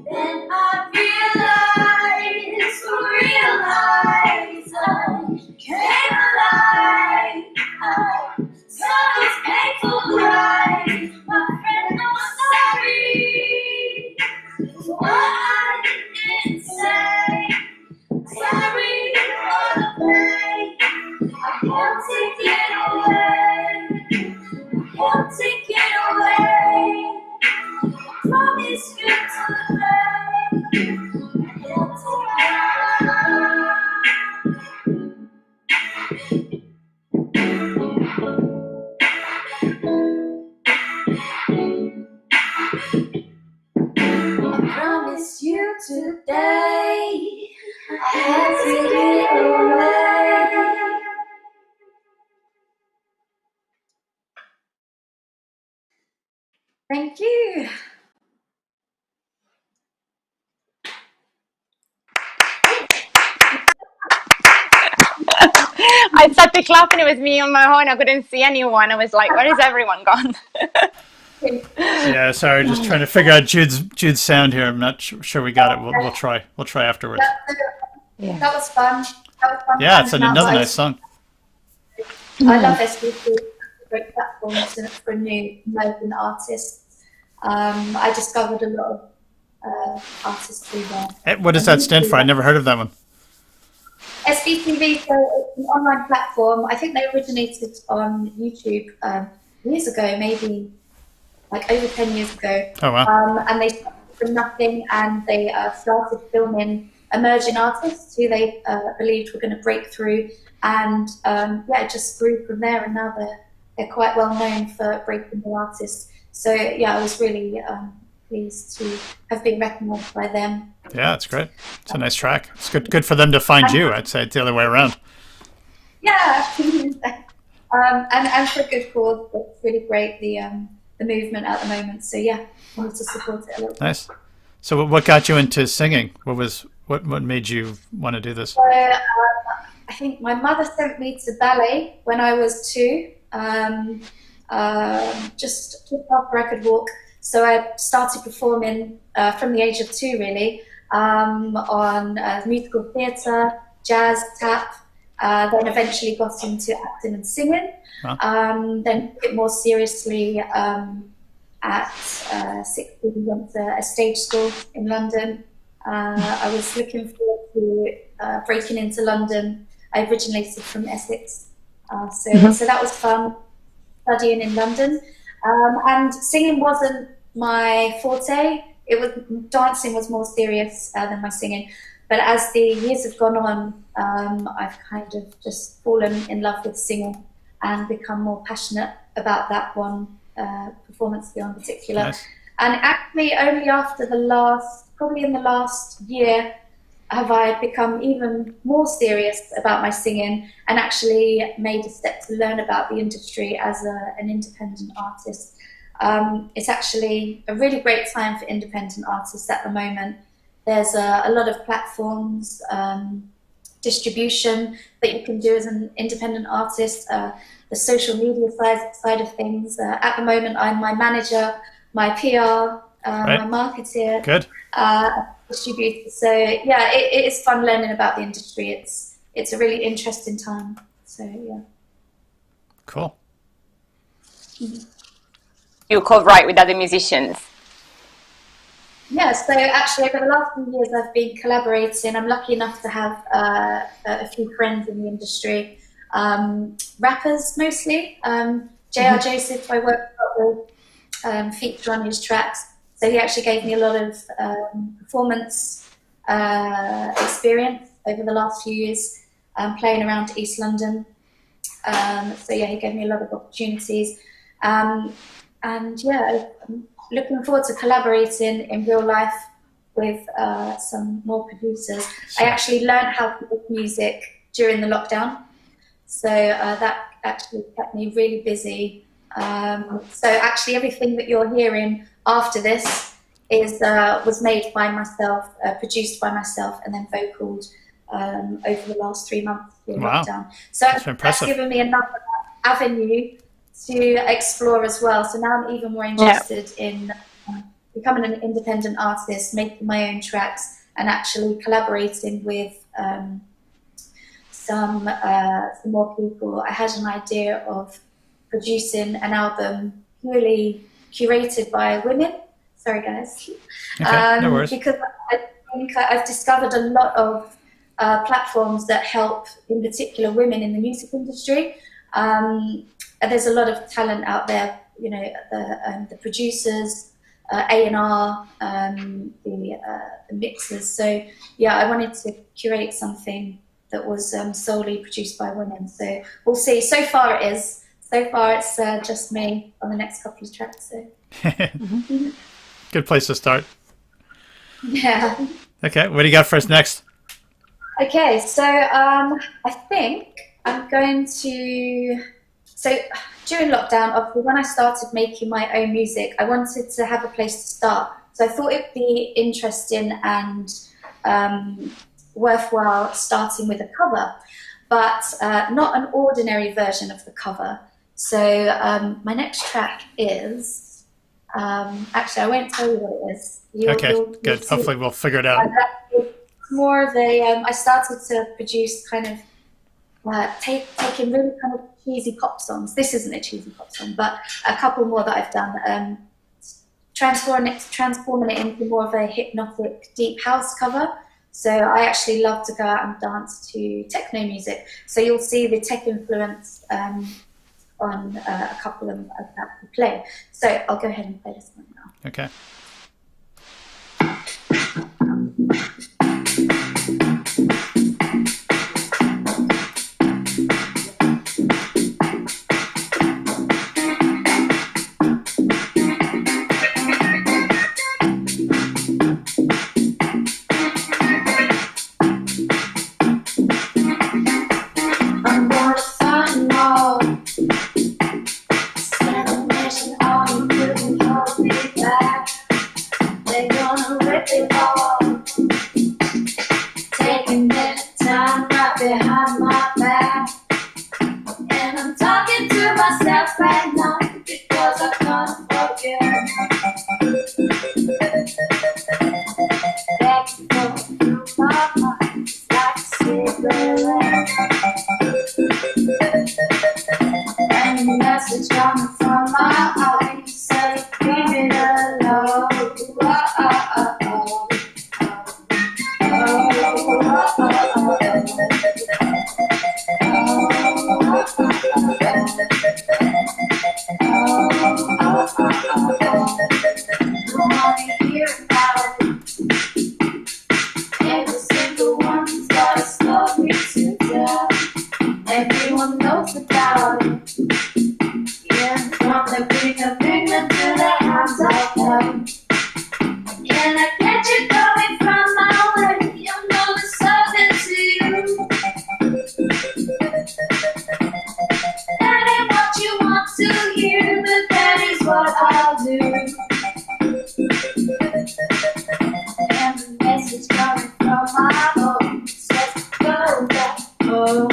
Then I realize, I came alive. I saw those painful cries, my friend, I'm sorry for what I didn't say. Sorry for the pain. I helped to get away. I helped to get away. I promise you today. I helped to get away. I promise you today. I had to get away. Thank you. I started clapping. It was me on my own. I couldn't see anyone. I was like, where is everyone gone? Yeah, sorry, just trying to figure out Jude's sound here. I'm not sure we got it. We'll try. We'll try afterwards. Yeah. That was fun. That was fun. Yeah, it's finding out another that nice song. I love SBC. It's a great platform for new emerging artists. I discovered a lot of artists through there. What does that stand for? I never heard of that one. SBTV, so it's an online platform. I think they originated on YouTube years ago, maybe like over 10 years ago. Oh, wow. And they started from nothing, and they started filming emerging artists who they believed were going to break through. And it just grew from there, and now they're quite well known for breaking new artists. So yeah, I was really pleased to have been recognised by them. Yeah, it's great. It's a nice track. It's good for them to find you. I'd say it's the other way around. Yeah, and for a good cause. It's really great, the movement at the moment. So yeah, I wanted to support it a little. Nice. So what got you into singing? What made you want to do this? So I think my mother sent me to ballet when I was 2, just after I could walk. So I started performing from the age of 2, really, on musical theatre, jazz, tap. Then eventually got into acting and singing. Huh? Then took it more seriously at 16, went to a stage school in London. I was looking forward to breaking into London. I originated from Essex, so that was fun, studying in London. And singing wasn't my forte. Dancing was more serious than my singing. But as the years have gone on, I've kind of just fallen in love with singing and become more passionate about that one performance in particular. Nice. And actually, only after probably in the last year, have I become even more serious about my singing and actually made a step to learn about the industry as an independent artist. It's actually a really great time for independent artists at the moment. There's a lot of platforms, distribution that you can do as an independent artist, the social media side of things. At the moment, I'm my manager, my PR, Right. my marketer, Good. distributor. So yeah, it is fun learning about the industry. It's a really interesting time. So yeah. Cool. You co-write with other musicians. Yeah, so actually over the last few years I've been collaborating. I'm lucky enough to have a few friends in the industry, rappers mostly. J.R. Joseph, I worked with, featured on his tracks. So he actually gave me a lot of performance experience over the last few years, playing around East London. So yeah, he gave me a lot of opportunities. And yeah, I'm looking forward to collaborating in real life with some more producers. I actually learned how to make music during the lockdown. So that actually kept me really busy. So actually everything that you're hearing after this was made by myself, produced by myself, and then vocaled over the last 3 months during lockdown. So that's given me another avenue to explore as well. So now I'm even more interested in becoming an independent artist, making my own tracks, and actually collaborating with some more people. I had an idea of producing an album purely curated by women. Sorry, guys. Okay, no worries. Because I think I've discovered a lot of platforms that help, in particular, women in the music industry. There's a lot of talent out there, you know, the producers, A&R, the mixers. So yeah, I wanted to curate something that was solely produced by women. So we'll see. So far it's just me on the next couple of tracks. So. Good place to start. Yeah. Okay, what do you got for us next? Okay, so I think I'm going to. So during lockdown, obviously, when I started making my own music, I wanted to have a place to start. So I thought it'd be interesting and worthwhile starting with a cover, but not an ordinary version of the cover. So my next track is Actually, I won't tell you what it is. Okay, You'll good. see. Hopefully we'll figure it out. It's more of a. I started to produce kind of taking really kind of cheesy pop songs. This isn't a cheesy pop song, but a couple more that I've done. Transforming it into more of a hypnotic deep house cover. So I actually love to go out and dance to techno music. So you'll see the tech influence on a couple of that we play. So I'll go ahead and play this one now. Okay. I'm gonna find more. Celebration on couldn't hold me back. They're gonna rip it all. Taking their time right behind my back. And I'm talking to myself right now because I can't forget. Back and forth through my mind like a cigarette. And the message coming from my eyes says, leave it alone. Hear about it. Every single one's got a story to tell. Everyone knows about it. Yeah, from the bringer to the hands of hell. Can I catch you coming from my way? You know it's something to you. That ain't what you want to hear, but that is what I'll do. And the message coming from my home says, go back home.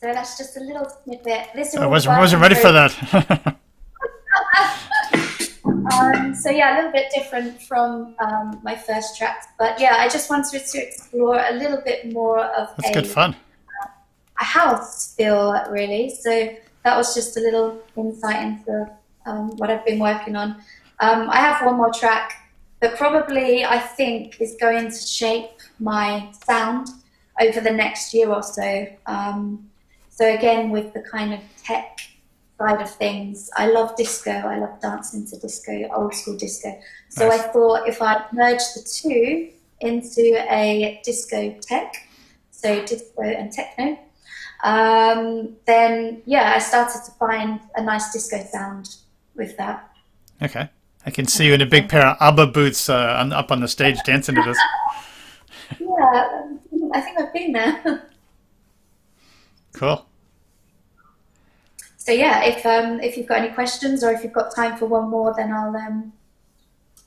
So that's just a little snippet. I wasn't ready for that. So yeah, a little bit different from my first tracks, but yeah, I just wanted to explore a little bit more of That's good fun. a house feel, really. So that was just a little insight into what I've been working on. I have one more track that probably I think is going to shape my sound over the next year or so. So again, with the kind of tech side of things, I love disco. I love dancing to disco, old school disco. So Nice. I thought if I merge the two into a disco tech, so disco and techno, then yeah, I started to find a nice disco sound with that. Okay. I can see you in a big pair of ABBA boots up on the stage dancing to this. Yeah, I think I've been there. Cool. So yeah, if you've got any questions or if you've got time for one more, then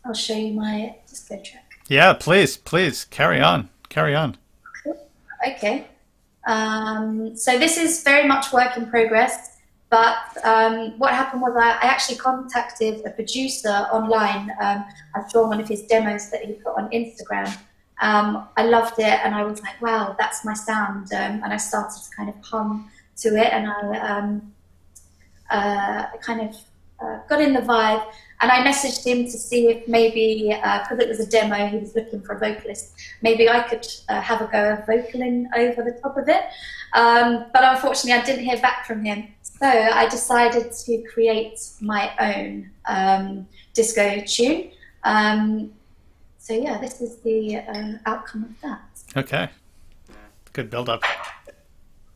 I'll show you my disco track. Yeah, please carry on. Okay. So this is very much work in progress, but what happened was I actually contacted a producer online. I saw one of his demos that he put on Instagram. I loved it, and I was like, wow, that's my sound. And I started to kind of hum to it, and I kind of got in the vibe. And I messaged him to see if maybe, because it was a demo, he was looking for a vocalist, maybe I could have a go of vocaling over the top of it. But unfortunately, I didn't hear back from him. So I decided to create my own disco tune. So yeah, this is the outcome of that. Okay. Good build up.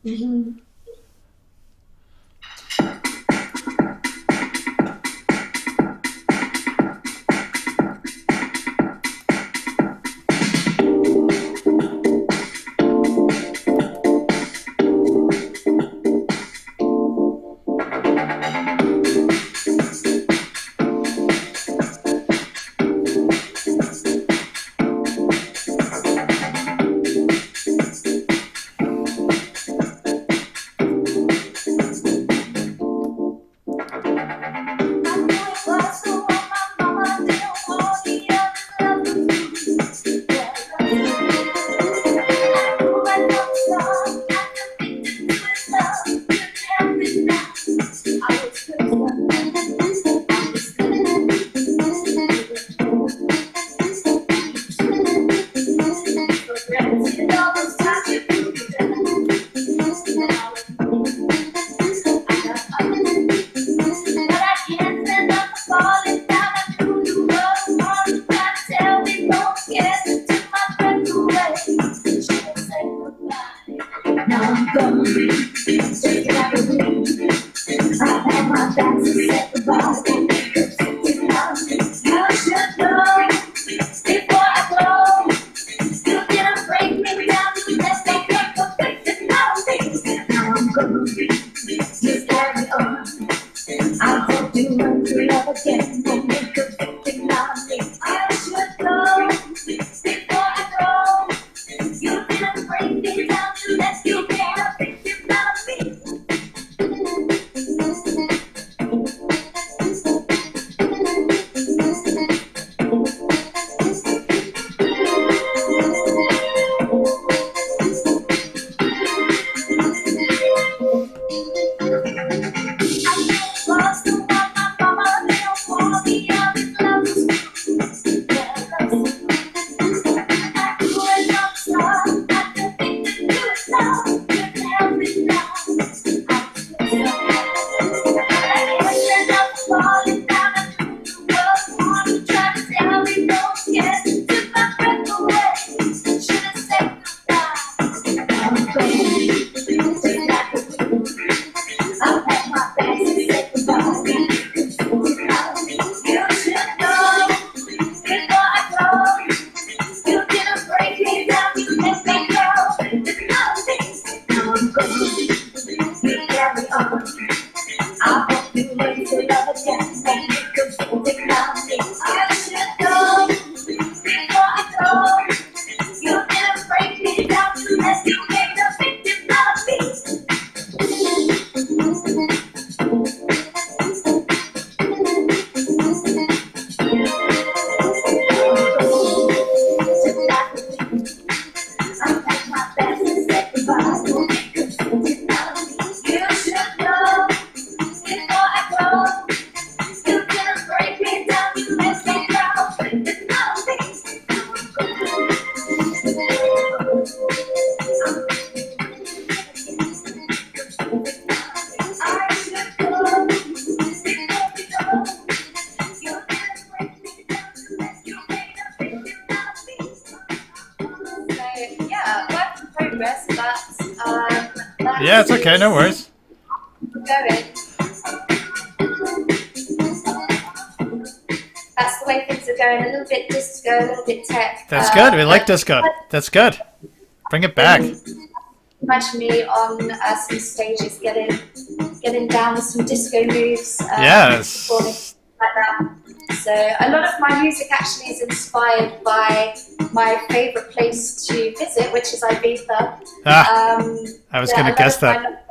Mhm. Yeah, it's okay. No worries. Going. That's the way things are going. A little bit disco, a little bit tech. That's good. We like disco. That's good. Bring it back. Imagine me on some stages getting down with some disco moves. Yes. Like that. So a lot of my music actually is inspired by my favourite place to visit, which is Ibiza. I was going to guess that.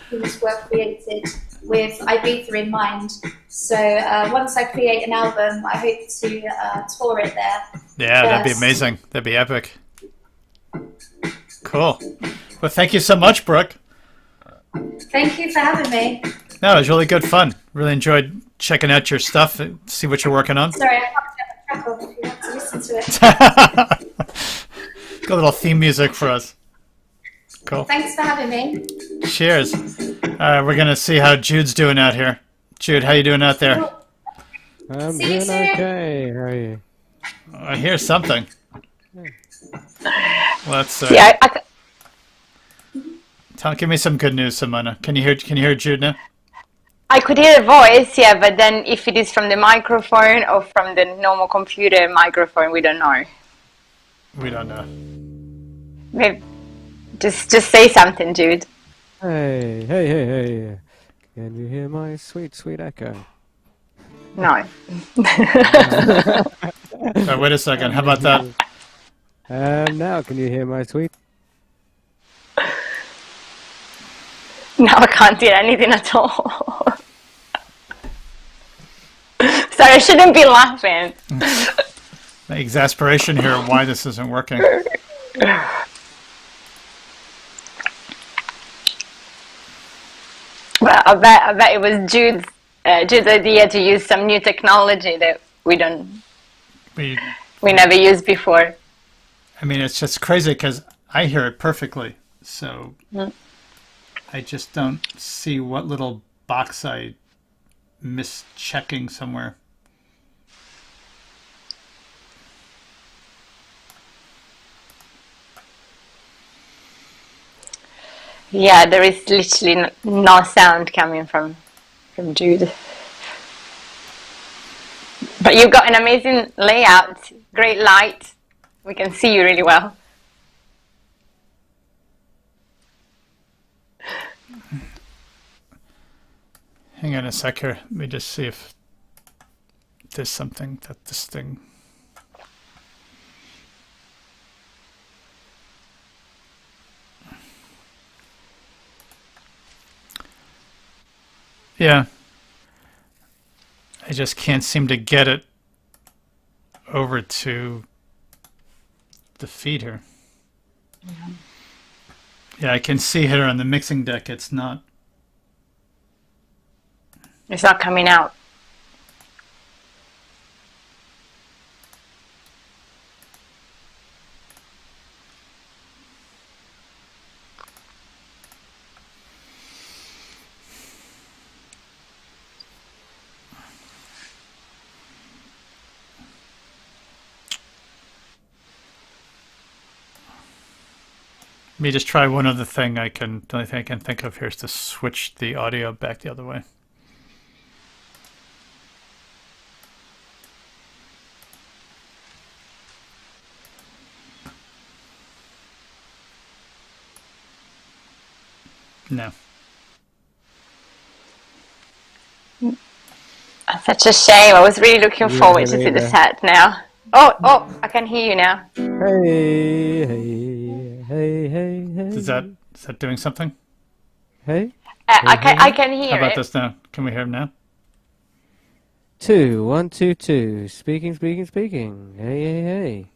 Things were created with Ibiza in mind. So once I create an album, I hope to tour it there. Yeah, that'd be amazing. That'd be epic. Cool. Well, thank you so much, Brooke. Thank you for having me. No, it was really good fun. Really enjoyed checking out your stuff, see what you're working on. Sorry, I can't get the track off if you want to listen to it. Got a little theme music for us. Cool. Thanks for having me. Cheers. We're going to see how Jude's doing out here. Jude, how you doing out there? I'm doing okay. How are you? I hear something. Let's see. Yeah, Give me some good news, Simona. Can you hear Jude now? I could hear a voice, yeah, but then if it is from the microphone or from the normal computer microphone, we don't know. We don't know. Maybe just say something, Jude. Hey. Can you hear my sweet, sweet echo? No. Wait a second. How about that? Now can you hear my sweet? No, I can't hear anything at all. Sorry, I shouldn't be laughing. The exasperation here of why this isn't working. Well, I bet it was Jude's idea to use some new technology that we never used before. I mean, it's just crazy because I hear it perfectly. So I just don't see what little box I missed checking somewhere. Yeah, there is literally no sound coming from Jude. But you've got an amazing layout, great light. We can see you really well. Hang on a sec here. Let me just see if there's something that this thing... Yeah. I just can't seem to get it over to the feed here. Yeah, I can see here on the mixing deck it's not coming out. Let me just try one other thing. The only thing I can think of here is to switch the audio back the other way. No. That's such a shame. I was really looking forward to see the set now. Oh, I can hear you now. Hey. Is that doing something? Hey? I can hear it. How about this now? Can we hear him now? 2, 1, 2, 2. Speaking. Hey.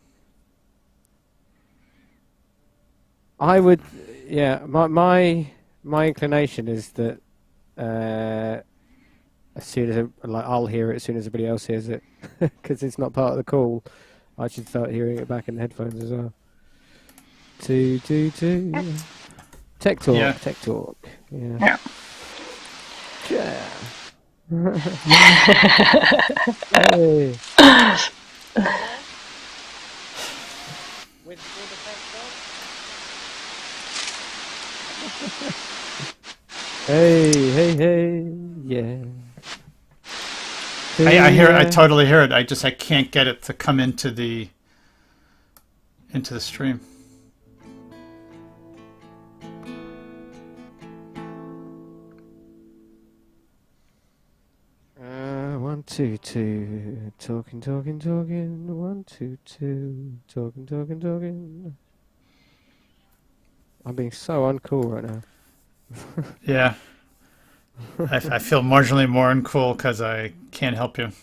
I would, yeah. My inclination is that as soon as I'll hear it as soon as everybody else hears it, because it's not part of the call. I should start hearing it back in the headphones as well. 2, 2, 2. Tech talk. Yeah. Tech talk. Yeah. Hey. Hey, yeah. I hear it. I totally hear it. I can't get it to come into the stream. One, two, two. Talking. 1, 2, 2. Talking. I'm being so uncool right now. Yeah. I feel marginally more uncool because I can't help you.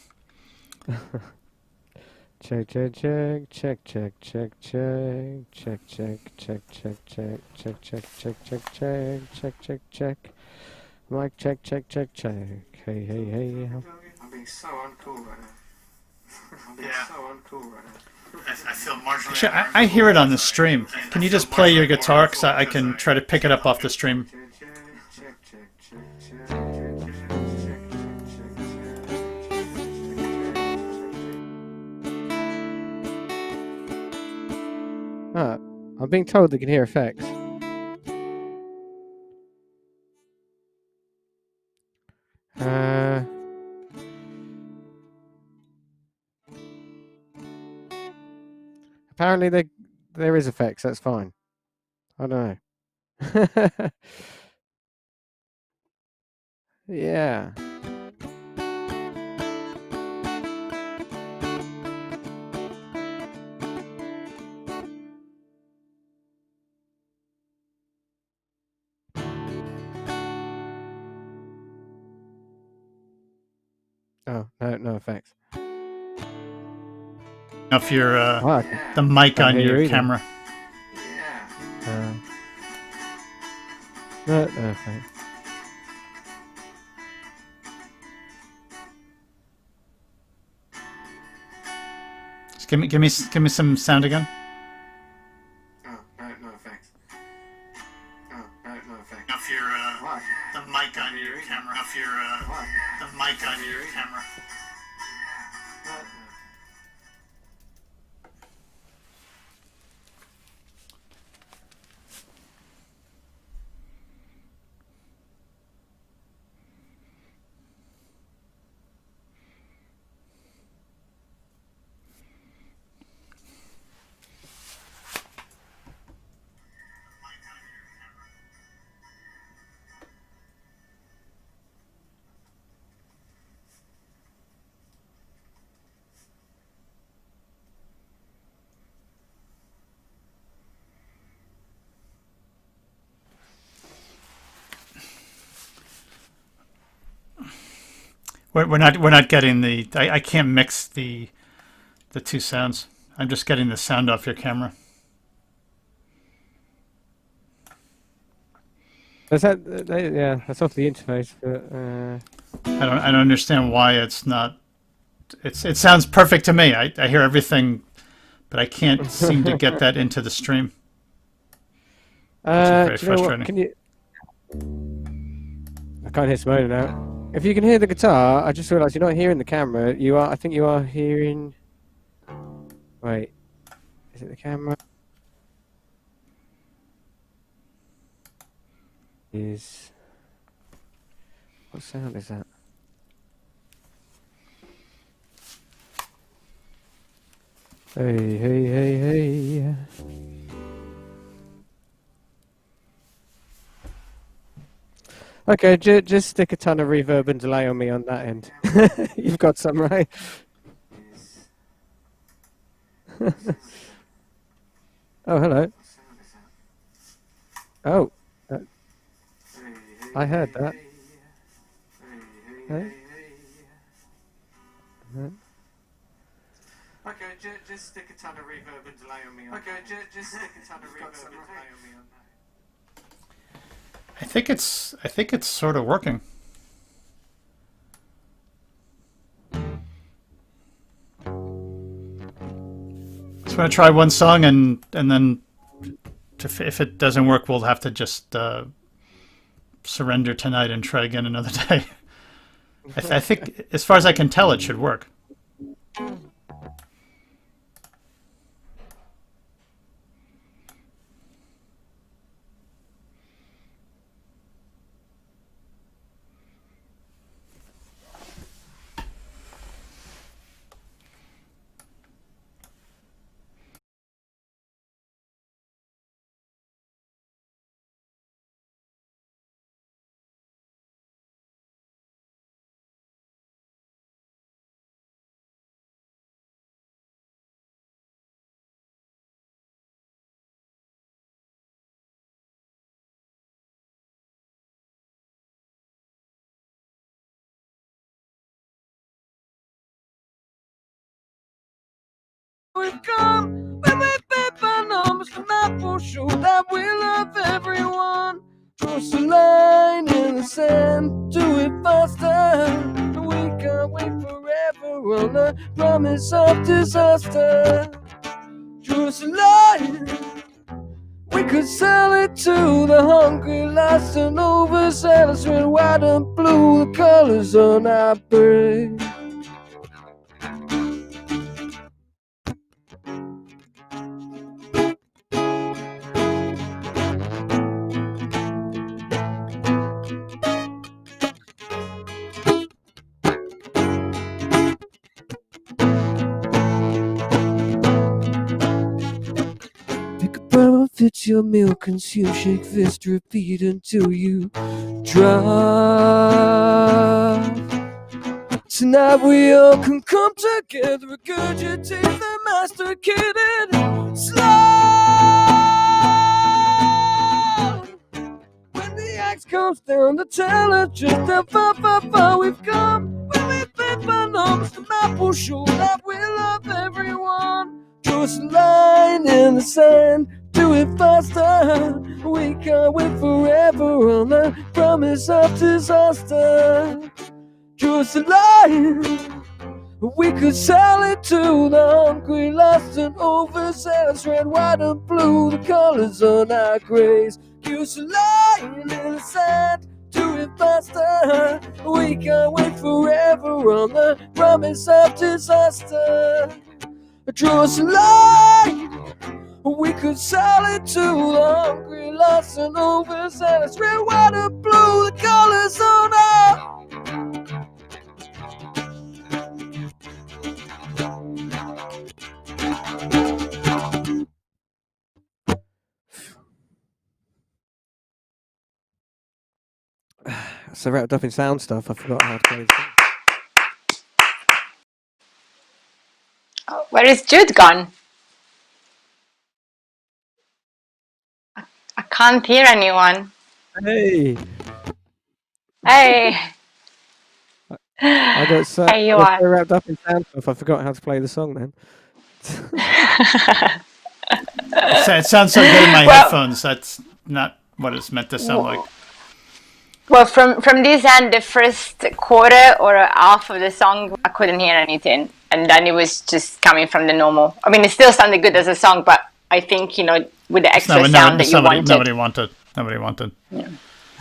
Check. Mic check. Hey. I'm being so uncool right now. I feel marginally. Actually, I hear it on the stream. Can you just play your guitar? Because I can try to pick it up off the stream. I'm being told they can hear effects. apparently there is effects. That's fine. I don't know. Yeah. Oh, no effects. Off your Oh, the mic can't on hear you your either. camera. No effects. Just give me some sound again. Oh, no effects. Oh, no effects. Off your the mic on your camera. Off your the mic on your camera. We're not getting the. I can't mix the two sounds. I'm just getting the sound off your camera. That's that. Yeah, that's off the interface. But I don't understand why it's not. It sounds perfect to me. I hear everything, but I can't seem to get that into the stream. Which is very do you know frustrating. what? Can you? I can't hear Simona now. If you can hear the guitar, I just realised you're not hearing the camera. You are. I think you are hearing. Wait, is it the camera? Is what sound is that? Hey. Okay, just stick a ton of reverb and delay on me on that end. You've got some, right? Oh, hello. Oh, I heard that. Hey? Okay, just stick a ton of reverb and delay on me on that. Okay, just stick a ton of reverb and delay on me on that. I think it's sort of working. So I'm gonna try one song and then if it doesn't work, we'll have to just surrender tonight and try again another day. I think, as far as I can tell, it should work. We've come with paper numbers, the map will show that we love everyone. Cross the line in the sand, do it faster. We can't wait forever on the promise of disaster. Cross the line, we could sell it to the hungry, lost and overzealous. Red, white and blue, the colors on our parade. Fits your meal, consume, shake fist, repeat until you drop. Tonight we all can come together, regurgitate the masticated slow. When the axe comes down to tell us just how far we've come, when we've been numbs, the map will show that we love everyone. Draw us a line in the sand, do it faster. We can't wait forever on the promise of disaster. Draw us a line, we could sell it to the hungry, lost and overzealous. Red, white and blue, the colors on our grays. Use a line in the sand, do it faster. We can't wait forever on the promise of disaster. Draw us a line, we could sell it to the hungry, lost and overzealous. Red, white and blue, the colors on our. So wrapped up in sound stuff, I forgot how to play the song. Oh, where is Jude gone? I can't hear anyone. Hey! Hey. I got so, Hey, you I got so are. wrapped up in sound stuff, I forgot how to play the song then. It sounds so good in my Well- headphones. That's not what it's meant to sound like. Well, from this end, the first quarter or half of the song, I couldn't hear anything, and then it was just coming from the normal. I mean, it still sounded good as a song, but I think with the extra sound that you wanted. Nobody wanted. Yeah.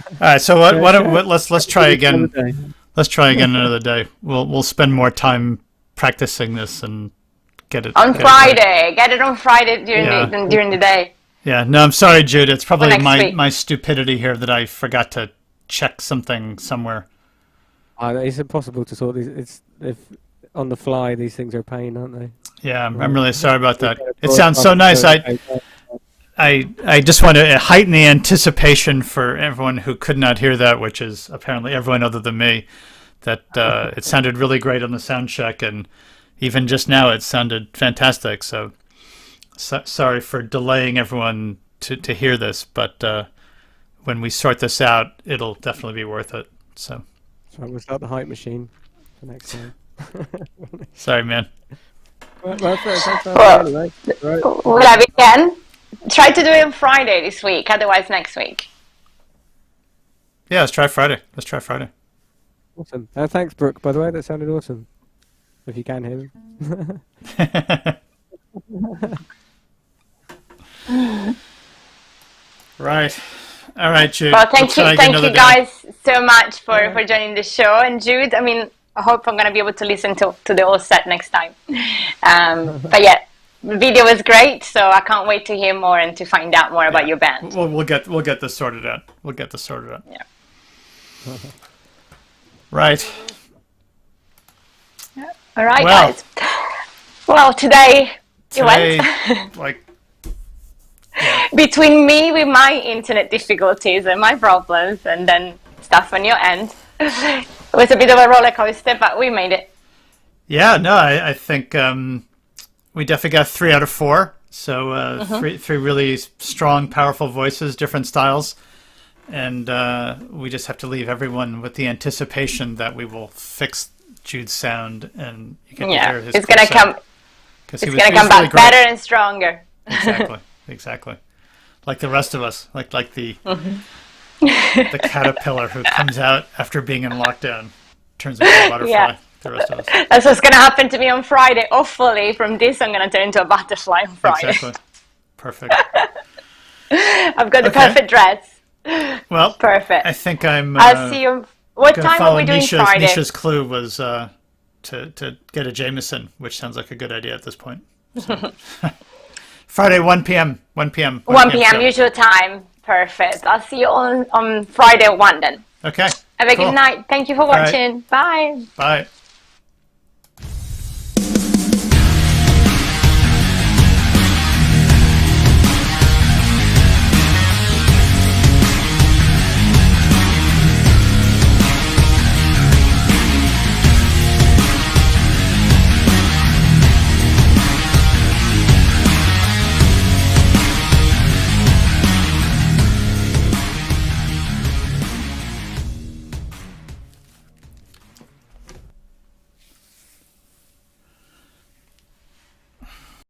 All right, so let's try again. Let's try again another day. We'll spend more time practicing this and get it On get Friday. Get it on Friday during the day. Yeah, no, I'm sorry, Jude. It's probably next week. my stupidity here that I forgot to check something somewhere. It's impossible to sort these. It's if on the fly, these things are a pain, aren't they? Yeah, I'm really sorry about that. It sounds so nice. I just want to heighten the anticipation for everyone who could not hear that, which is apparently everyone other than me, that it sounded really great on the sound check, and even just now it sounded fantastic. So sorry for delaying everyone to hear this, but when we sort this out, it'll definitely be worth it. So we'll start the hype machine for next time. Sorry, man. Well, anyway. Right. We'll have it again. Try to do it on Friday this week, otherwise next week. Yeah, let's try Friday. Awesome. Thanks, Brooke, by the way. That sounded awesome. If you can hear me. Right. All right, Jude. Well, thank you guys so much for joining the show. And Jude, I mean, I hope I'm going to be able to listen to the whole set next time. But yeah, the video was great, so I can't wait to hear more and to find out more about your band. We'll get this sorted out. Yeah. Right. All right, Well, guys. Well, today it went. like, between me with my internet difficulties and my problems, and then stuff on your end, it was a bit of a roller coaster, but we made it. Yeah, no, I think we definitely got 3 out of 4. So three really strong, powerful voices, different styles, and we just have to leave everyone with the anticipation that we will fix Jude's sound, and you get to hear his. It's gonna come. It's gonna come back better and stronger. Exactly. Like the rest of us, like the the caterpillar who comes out after being in lockdown, turns into a butterfly. Yeah. The rest of us. That's what's gonna happen to me on Friday. Hopefully, from this, I'm gonna turn into a butterfly on Friday. Exactly. Perfect. I've got the perfect dress. Well, perfect. I think I'm. I'll see you. What time are we doing Friday? Nisha's clue was to get a Jameson, which sounds like a good idea at this point. So. Friday, 1 p.m. 1 p.m. 1 p.m. usual time. Perfect. I'll see you on Friday at 1 then. Okay. Have a good night. Thank you for watching. Bye. Bye.